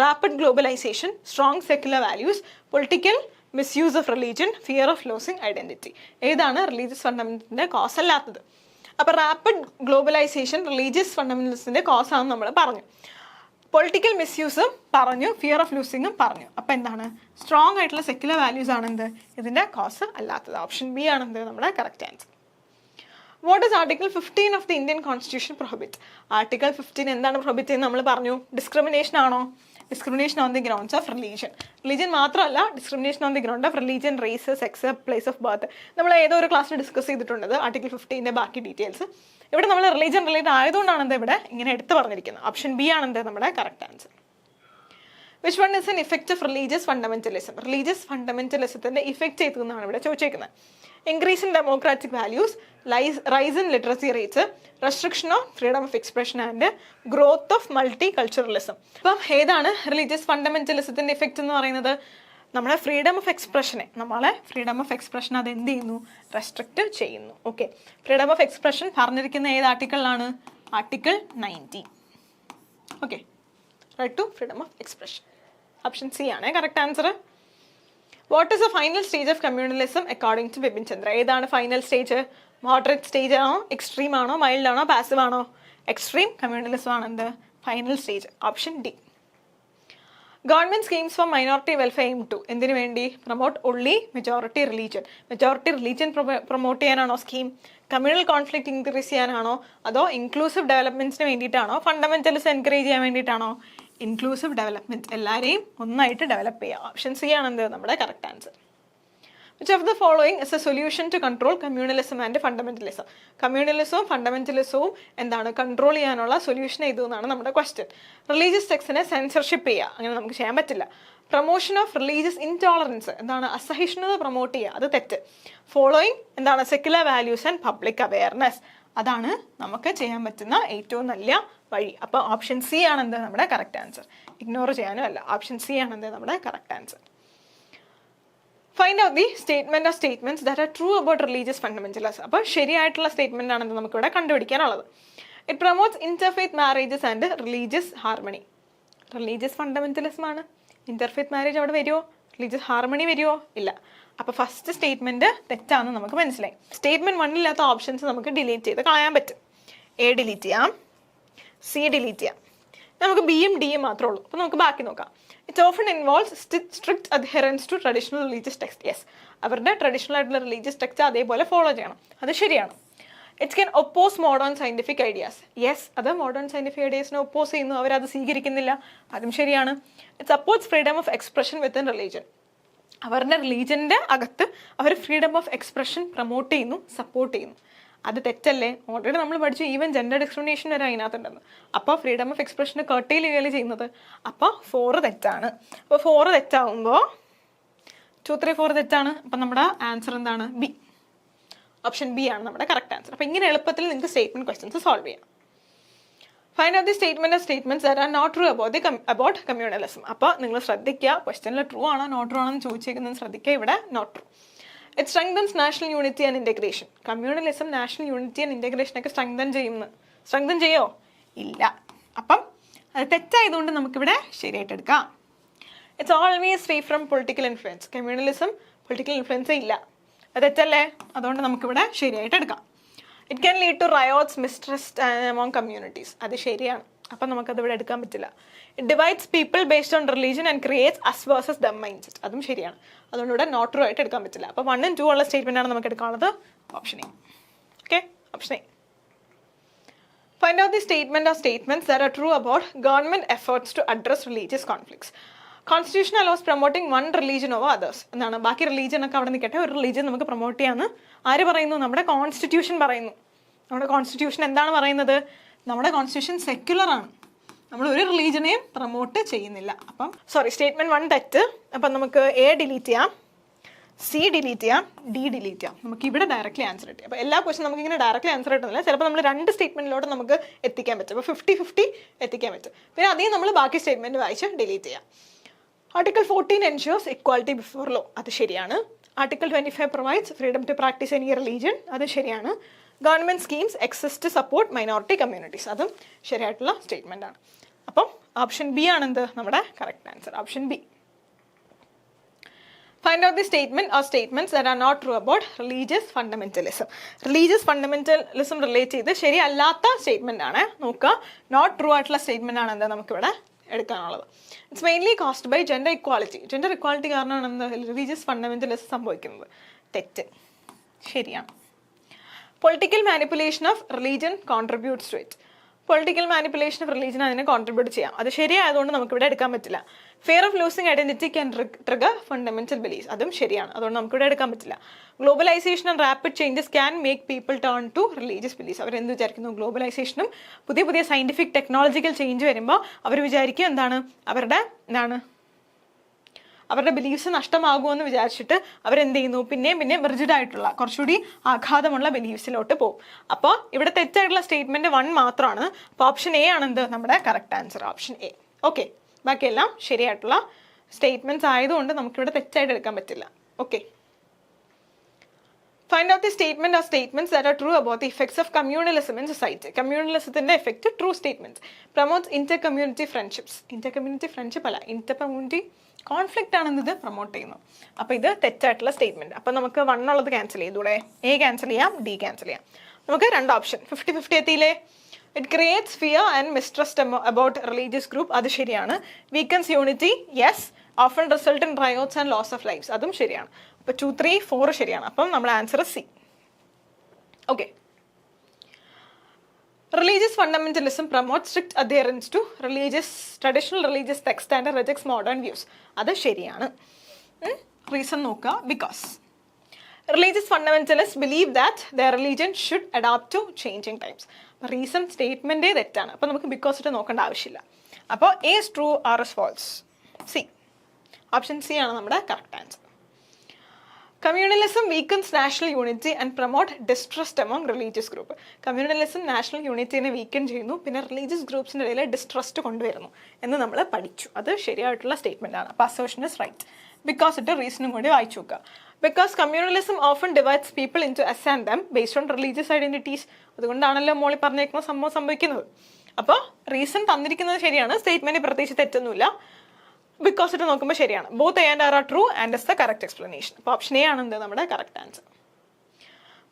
Rapid globalisation, strong secular values, political misuse of religion, fear of losing identity. ഏതാണ് religious ഫണ്ടമെന്റലിന്റെ cause അല്ലാത്തത്? അപ്പോൾ rapid globalisation religious ഫണ്ടമെന്റലിസത്തിന്റെ cause ആണെന്ന് നമ്മൾ പറഞ്ഞു. പൊളിറ്റിക്കൽ മിസ്യൂസും പറഞ്ഞു, ഫിയർ ഓഫ് ലൂസിങ്ങും പറഞ്ഞു. അപ്പോൾ എന്താണ്, സ്ട്രോങ് ആയിട്ടുള്ള സെക്യുലർ വാല്യൂസ് ആണെന്ത് ഇതിന്റെ കോസ് അല്ലാത്തത്. ഓപ്ഷൻ ബി ആണെന്ത് നമ്മുടെ correct answer. What does Article 15 of the Indian Constitution prohibit? Article 15 എന്താണ് പ്രൊഹിബിറ്റ് ചെയ്യുന്നത് നമ്മൾ പറഞ്ഞു? ഡിസ്ക്രിമിനേഷൻ ആണോ? Discrimination on the grounds of religion. Religion മാത്രമല്ല, discrimination on the ground of religion, race, sex, place of birth. നമ്മൾ ഏതോ ഒരു ക്ലാസ്സിൽ ഡിസ്കസ് ചെയ്തിട്ടുണ്ട് ആർട്ടിക്കിൾ 15ന്റെ ബാക്കി ഡീറ്റെയിൽസ്. ഇവിടെ നമ്മൾ റിലീജിയൻ റിലേറ്റഡ് ആയതുകൊണ്ടാണ് എന്താ ഇവിടെ ഇങ്ങനെ എടുത്ത് പറഞ്ഞിരിക്കുന്നത്. ഓപ്ഷൻ ബി ആണ് എന്താ നമ്മുടെ correct answer. Which one is an effect of religious fundamentalism? Religious fundamentalismത്തിന്റെ ഇഫക്റ്റ് ചെയ്തതെന്നാണ് ഇവിടെ ചോദിച്ചേക്കുന്നത്. Increase in democratic values, rise in literacy rates, restriction of freedom of expression and growth of multiculturalism. അപ്പം ഏതാണ് religious ഫണ്ടമെന്റലിസത്തിന്റെ effect എന്ന് പറയുന്നത്? നമ്മളെ freedom of expression അത് എന്ത് ചെയ്യുന്നു? റെസ്ട്രിക്റ്റ് ചെയ്യുന്നു. ഓക്കെ, ഫ്രീഡം ഓഫ് എക്സ്പ്രഷൻ പറഞ്ഞിരിക്കുന്ന ഏത് ആർട്ടിക്കിളിലാണ്? Article 19. Okay, right to freedom of expression. Option C ആണ് correct answer. What is the final stage of communalism according to Bipin Chandra? ഏതാണ് ഫൈനൽ സ്റ്റേജ്? മോഡറേറ്റ് സ്റ്റേജ് ആണോ, എക്സ്ട്രീം ആണോ, മൈൽഡ് ആണോ, passive ആണോ? Extreme communalism ആണ് എന്ത് final stage. Option D. Government schemes for minority welfare aim to, എന്തിനു വേണ്ടി? Promote only majority religion promote ചെയ്യാനാണോ സ്കീം? കമ്മ്യൂണൽ കോൺഫ്ലിക്റ്റ് ഇൻക്രീസ് ചെയ്യാനാണോ, അതോ ഇൻക്ലൂസീവ് ഡെവലപ്മെന്റ്സിന് വേണ്ടിയിട്ടാണോ, ഫണ്ടമെന്റലിസം എൻകറേജ് ചെയ്യാൻ വേണ്ടിയിട്ടാണോ? ഇൻക്ലൂസീവ് ഡെവലപ്മെന്റ്, എല്ലാവരെയും ഒന്നായിട്ട് ഡെവലപ്പ് ചെയ്യുക. ഓപ്ഷൻ സി ആണെന്ത് നമ്മുടെ correct answer. Which of the following is a solution to control communalism and fundamentalism? കമ്മ്യൂണലിസവും ഫണ്ടമെന്റലിസവും എന്താണ് കൺട്രോൾ ചെയ്യാനുള്ള സൊല്യൂഷൻ ഏതെന്നാണ് നമ്മുടെ ക്വസ്റ്റ്യൻ. റിലീജിയസ് ടെക്സ്റ്റിനെ സെൻസർഷിപ്പ് ചെയ്യുക, അങ്ങനെ നമുക്ക് ചെയ്യാൻ പറ്റില്ല. പ്രൊമോഷൻ ഓഫ് റിലീജിയസ് ഇൻടോളറൻസ്, എന്താണ് അസഹിഷ്ണുത പ്രൊമോട്ട് ചെയ്യുക, അത് തെറ്റ്. ഫോളോയിങ് എന്താണ് secular values and public awareness, അതാണ് നമുക്ക് ചെയ്യാൻ പറ്റുന്ന ഏറ്റവും നല്ല വഴി. അപ്പോൾ ഓപ്ഷൻ സി ആണെന്ത് നമ്മുടെ കറക്റ്റ് ആൻസർ. ഇഗ്നോർ ചെയ്യാനും അല്ല, ഓപ്ഷൻ സി ആണെന്ത് നമ്മുടെ correct answer. Find out the statements that are true about religious fundamentalism. അപ്പോൾ ശരിയായിട്ടുള്ള സ്റ്റേറ്റ്മെന്റ് ആണെന്ന് നമുക്കിവിടെ കണ്ടുപിടിക്കാനുള്ളത്. It promotes interfaith marriages and religious harmony. Religious fundamentalism ആണ്. ഇന്റർഫെയ്ത്ത് മാരേജ് അവിടെ വരുമോ? റിലീജിയസ് ഹാർമണി വരുമോ? ഇല്ല. അപ്പോൾ ഫസ്റ്റ് സ്റ്റേറ്റ്മെൻറ്റ് തെറ്റാണെന്ന് നമുക്ക് മനസ്സിലായി. സ്റ്റേറ്റ്മെൻറ്റ് 1 ഇല്ലാത്ത ഓപ്ഷൻസ് നമുക്ക് ഡിലീറ്റ് ചെയ്ത് കളയാൻ പറ്റും. എ ഡിലീറ്റ് ചെയ്യാം, സി ഡിലീറ്റ് ചെയ്യാം. നമുക്ക് ബിയും ഡിയും മാത്രമേ ഉള്ളൂ. അപ്പോൾ നമുക്ക് ബാക്കി നോക്കാം. It often involves strict adherence to traditional religious text. Yes, അവരുടെ ട്രഡീഷണൽ ആയിട്ടുള്ള റിലീജിയസ് ടെക്സ്റ്റ് അതേപോലെ ഫോളോ ചെയ്യണം. അത് ശരിയാണ്. It's can oppose modern scientific ideas. Yes, അത് മോഡേൺ സയൻറ്റിഫിക് ഐഡിയാസിനെ ഒപ്പോസ് ചെയ്യുന്നു, അവരത് സ്വീകരിക്കുന്നില്ല. അതും ശരിയാണ്. It supports freedom of expression within religion. അവരുടെ റിലീജിയൻ്റെ അകത്ത് അവർ ഫ്രീഡം ഓഫ് എക്സ്പ്രഷൻ പ്രൊമോട്ട് ചെയ്യുന്നു, സപ്പോർട്ട് ചെയ്യുന്നു. അത് തെറ്റല്ലേ? ഓൾറെഡി നമ്മൾ പഠിച്ചു ഈവൻ ജെൻഡർ ഡിസ്ക്രിമിനേഷൻ വരെ അതിനകത്തുണ്ടെന്ന്. അപ്പോൾ ഫ്രീഡം ഓഫ് എക്സ്പ്രഷന് കർട്ടയിൽ ചെയ്യുന്നത്. അപ്പോൾ 4 തെറ്റാണ്. അപ്പോൾ 4 തെറ്റാവുമ്പോൾ 2, 3, 4 തെറ്റാണ്. അപ്പം നമ്മുടെ ആൻസർ എന്താണ്? ബി. ഓപ്ഷൻ ബി ആണ് നമ്മുടെ കറക്റ്റ് ആൻസർ. അപ്പോൾ ഇങ്ങനെ എളുപ്പത്തിൽ നിങ്ങൾക്ക് സ്റ്റേറ്റ്മെന്റ് ക്വസ്റ്റ്യൻസ് സോൾവ് ചെയ്യാം. Find out the statement of statements that are not true about communalism. അപ്പോൾ നിങ്ങൾ ശ്രദ്ധിക്കുക, ക്വസ്റ്റ്യനിൽ ട്രൂ ആണോ നോട്ട് ട്രൂ ആണോ എന്ന് ചോദിച്ചേക്കുന്നത് ശ്രദ്ധിക്കുക. ഇവിടെ not true. It strengthens national unity and integration. Communalism national unity and ഇൻറ്റഗ്രേഷനൊക്കെ സ്ട്രെങ്തൻ ചെയ്യോ? ഇല്ല. അപ്പം അത് തെറ്റായതുകൊണ്ട് നമുക്കിവിടെ ശരിയായിട്ട് എടുക്കാം. It's always free from political influence. Communalism political influence ഇല്ല. അത് തെറ്റല്ലേ? അതുകൊണ്ട് നമുക്കിവിടെ ശരിയായിട്ട് എടുക്കാം. It can lead to riots, mistrust among communities. അത് ശരിയാണ്. അപ്പം നമുക്കത് ഇവിടെ എടുക്കാൻ പറ്റില്ല. It divides people based on religion and creates us versus them mind set. അതും ശരിയാണ്. അതുകൊണ്ട് ഇവിടെ നോട്ട് ട്രൂ ആയിട്ട് എടുക്കാൻ പറ്റില്ല. അപ്പോൾ 1 and 2 ഉള്ള സ്റ്റേറ്റ്മെൻ്റ് ആണ് നമുക്ക് എടുക്കാനുള്ളത്. Option A. Okay, option A. Find out the statement of statements that are true about government efforts to address religious conflicts. Constitution allows promoting one religion over others എന്നാണ്. ബാക്കി റിലീജിയൻ ഒക്കെ അവിടെ നിൽക്കട്ടെ, ഒരു റിലീജിയൻ നമുക്ക് പ്രൊമോട്ട് ചെയ്യാമെന്ന് ആര് പറയുന്നു? നമ്മുടെ കോൺസ്റ്റിറ്റ്യൂഷൻ പറയുന്നു. നമ്മുടെ കോൺസ്റ്റിറ്റ്യൂഷൻ എന്താണ് പറയുന്നത്? നമ്മുടെ കോൺസ്റ്റിറ്റ്യൂഷൻ സെക്യുലർ ആണ്. നമ്മൾ ഒരു റിലീജിയനെയും പ്രൊമോട്ട് ചെയ്യുന്നില്ല. അപ്പം സ്റ്റേറ്റ്മെന്റ് 1 തെറ്റ്. അപ്പം നമുക്ക് എ ഡിലീറ്റ് ചെയ്യാം, സി ഡിലീറ്റ് ചെയ്യാം, ഡി ഡിലീറ്റ് ചെയ്യാം. നമുക്ക് ഇവിടെ ഡയറക്റ്റ്ലി ആൻസർ കിട്ടി. അപ്പോൾ എല്ലാ ക്വസ്റ്റ്യൻ നമുക്ക് ഇങ്ങനെ ഡയറക്റ്റ്ലി ആൻസർ കിട്ടുന്നില്ല. ചിലപ്പോൾ നമ്മൾ 2 സ്റ്റേറ്റ്മെന്റിലോട്ട് നമുക്ക് എത്തിക്കാൻ പറ്റും. അപ്പോൾ 50-50 എത്തിക്കാൻ പറ്റും. പിന്നെ അധികം നമ്മൾ ബാക്കി സ്റ്റേറ്റ്മെന്റ് വായിച്ച് ഡിലീറ്റ് ചെയ്യാം. Article 14 ensures equality before law. അത് ശരിയാണ്. Article 25 provides freedom to practice any religion. അത് ശരിയാണ്. Government schemes exist to support minority communities. അതും ശരിയായിട്ടുള്ള സ്റ്റേറ്റ്മെന്റ് ആണ്. അപ്പം ഓപ്ഷൻ ബി ആണ് എന്ത് നമ്മുടെ correct answer. Option B. Find out the statement or statements that are not true about religious fundamentalism. Religious fundamentalism relate ചെയ്ത് ശരിയല്ലാത്ത സ്റ്റേറ്റ്മെന്റ് ആണ്. നോക്കുക, നോട്ട് ട്രൂ ആയിട്ടുള്ള സ്റ്റേറ്റ്മെന്റ് ആണ് എന്താ നമുക്കിവിടെ എടുക്കാനുള്ളത്. It's mainly caused by gender equality. Gender equality കാരണമാണ് എന്താ റിലീജിയസ് ഫണ്ടമെന്റലിസം സംഭവിക്കുന്നത്. തെറ്റ്. ശരിയാണ്. Political manipulation of religion contributes to it. Political manipulation of religion അതിനെ കോൺട്രിബ്യൂട്ട് ചെയ്യാം. അത് ശരിയായതുകൊണ്ട് നമുക്കിവിടെ എടുക്കാൻ പറ്റില്ല. Fear of losing identity can trigger fundamental beliefs. അതും ശരിയാണ്. അതുകൊണ്ട് നമുക്കിവിടെ എടുക്കാൻ പറ്റില്ല. Globalisation and rapid changes can make people turn to religious beliefs. അവരെന്ത് വിചാരിക്കുന്നു? ഗ്ലോബലൈസേഷനും പുതിയ സയന്റിഫിക് ടെക്നോളജിക്കൽ ചേഞ്ച് വരുമ്പോൾ അവർ വിചാരിക്കും എന്താണ് അവരുടെ ബിലീഫ്സ് നഷ്ടമാകുമെന്ന് വിചാരിച്ചിട്ട് അവരെന്ത് ചെയ്യുന്നു? പിന്നെയും റിജിഡ് ആയിട്ടുള്ള കുറച്ചുകൂടി ആഘാതമുള്ള ബിലീഫ്സിലോട്ട് പോകും. അപ്പോൾ ഇവിടെ തെറ്റായിട്ടുള്ള സ്റ്റേറ്റ്മെന്റ് 1 മാത്രമാണ്. അപ്പോൾ ഓപ്ഷൻ എ ആണ് എന്ത് നമ്മുടെ correct answer. Option A. Okay, ബാക്കിയെല്ലാം ശരിയായിട്ടുള്ള സ്റ്റേറ്റ്മെന്റ്സ് ആയതുകൊണ്ട് നമുക്കിവിടെ തെറ്റായിട്ട് എടുക്കാൻ പറ്റില്ല. Okay. Find out the statement of statements that are true about the effects of communalism in society. കമ്മ്യൂണലിസത്തിന്റെ effect true statements. Promotes inter community friendships. Inter community friendship അല്ല, inter community conflict ആണെന്ന് ഇത് promote ചെയ്യുന്നു. അപ്പോൾ ഇത് തെറ്റായിട്ടുള്ള statement. അപ്പോൾ നമുക്ക് 1 ഉള്ളത് ക്യാൻസൽ ചെയ്തൂടെ? എ ക്യാൻസൽ ചെയ്യാം, ഡി ക്യാൻസൽ ചെയ്യാം. നമുക്ക് 2 ഓപ്ഷൻ 50-50 എത്തിയില്ലേ? It creates fear and mistrust about religious group. അത് ശരിയാണ്. Weakens unity. Yes. Often result in riots and loss of lifes. അതും ശരിയാണ്. അപ്പോൾ 2, 3, 4 ശരിയാണ്. അപ്പം നമ്മുടെ answer C. Okay. Religious fundamentalism promotes strict adherence to traditional religious text and rejects modern views. അത് ശരിയാണ്. റീസൺ നോക്കുക. Because religious fundamentalists believe that their religion should adapt to changing times. Reason സ്റ്റേറ്റ്മെൻറ്റേ തെറ്റാണ്. അപ്പോൾ നമുക്ക് ബിക്കോസ് ഇട്ട് നോക്കേണ്ട ആവശ്യമില്ല. അപ്പോൾ A is true, R is false. C. Option C ആണ് നമ്മുടെ correct answer. Communalism weakens national unity and promote distrust among religious group. Communalism national യൂണിറ്റിനെ വീക്കൻ ചെയ്യുന്നു, പിന്നെ റിലീജിയസ് ഗ്രൂപ്പ്സിൻ്റെ ഇടയിൽ ഡിസ്ട്രസ്റ്റ് കൊണ്ടുവരുന്നു എന്ന് നമ്മൾ പഠിച്ചു. അത് ശരിയായിട്ടുള്ള സ്റ്റേറ്റ്മെൻ്റ് ആണ്. അപ്പോൾ അസേർഷൻ ഇസ് റൈറ്റ്. ബിക്കോസ് ഇട്ട് റീസണും കൂടി വായിച്ചു നോക്കുക. Because communalism often divides people into us and them based on religious identities. അതുകൊണ്ടാണല്ലോ മോളി പറഞ്ഞേക്കുന്ന സംഭവം സംഭവിക്കുന്നത്. അപ്പോൾ റീസൺ തന്നിരിക്കുന്നത് ശരിയാണ്. സ്റ്റേറ്റ്മെൻറ്റ് പ്രത്യേകിച്ച് തെറ്റൊന്നുമില്ല. ബിക്കോസ് ഇട്ട് നോക്കുമ്പോൾ ശരിയാണ്. Both A and R are true and is the correct explanation. അപ്പോൾ ഓപ്ഷൻ എ ആണ് എന്ത് നമ്മുടെ correct answer.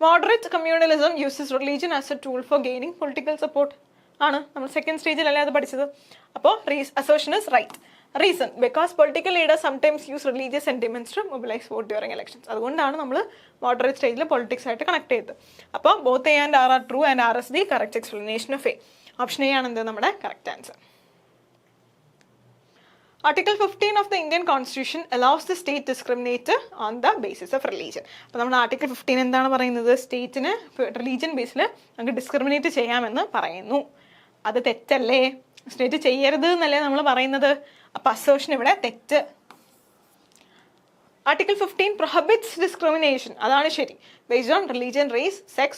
Moderate communalism uses religion as a tool for gaining political support ആണ്. നമ്മൾ സെക്കൻഡ് സ്റ്റേജിലല്ലേ അത് പഠിച്ചത്. അപ്പോൾ assertion is right. Reason because political leaders sometimes use religious sentiments to mobilise vote during elections. അതുകൊണ്ടാണ് നമ്മൾ മോഡറേറ്റ് സ്റ്റേജിൽ politics ആയിട്ട് കണക്ട് ചെയ്തത്. അപ്പോൾ both A and R are true and R is the correct explanation of A. Option A ആണ് എന്ത് നമ്മുടെ correct answer. Article 15 of the Indian Constitution allows the state discriminate on the basis of religion. അപ്പോൾ നമ്മുടെ article 15 എന്താണ് പറയുന്നത്? സ്റ്റേറ്റിന് religion ബേസിൽ നമുക്ക് discriminate ചെയ്യാമെന്ന് പറയുന്നു. അത് തെറ്റല്ലേ? സ്റ്റേറ്റ് ചെയ്യരുത് എന്നല്ലേ നമ്മൾ പറയുന്നത്. അപ്പോൾ അസേർഷൻ ഇവിടെ തെറ്റ്. Article 15 prohibits discrimination. അതാണ് ശരി. Based on religion, race, sex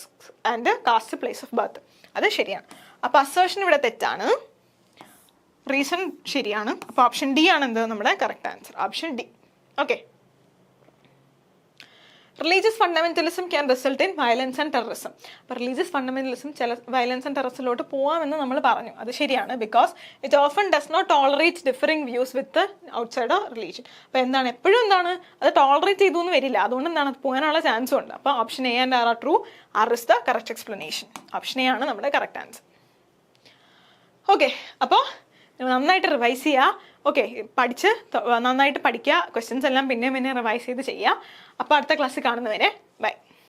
and caste, place of birth. അത് ശരിയാണ്. അപ്പോൾ അസേർഷൻ ഇവിടെ തെറ്റാണ്. റീസൺ ശരിയാണ്. അപ്പോൾ ഓപ്ഷൻ ഡി ആണ് എന്ത് നമ്മുടെ correct answer. Option D. Okay. Religious fundamentalism can result in violence and terrorism. അപ്പോൾ റിലീജിയസ് ഫണ്ടമെന്റലിസം ചില വയലൻസ് ആൻഡ് ടെററിസിലോട്ട് പോകാമെന്ന് നമ്മൾ പറഞ്ഞു. അത് ശരിയാണ്. Because it often does not tolerate differing views with outside of religion. അപ്പോൾ എന്താണ് എപ്പോഴും എന്താണ് അത് ടോളറേറ്റ് ചെയ്തു എന്ന് വരില്ല. അതുകൊണ്ട് എന്താണ് അത് പോകാനുള്ള ചാൻസും ഉണ്ട്. അപ്പോൾ option A and R are true. R is the correct explanation. Option A ആണ് നമ്മുടെ കറക്റ്റ് ആൻസർ. ഓക്കെ. അപ്പോൾ നന്നായിട്ട് റിവൈസ് ചെയ്യുക. ഓക്കെ, പഠിച്ച് നന്നായിട്ട് പഠിക്കുക. ക്വസ്റ്റ്യൻസ് എല്ലാം പിന്നെ റിവൈസ് ചെയ്ത് ചെയ്യുക. അപ്പോൾ അടുത്ത ക്ലാസ്സിൽ കാണുന്നവരെ ബൈ.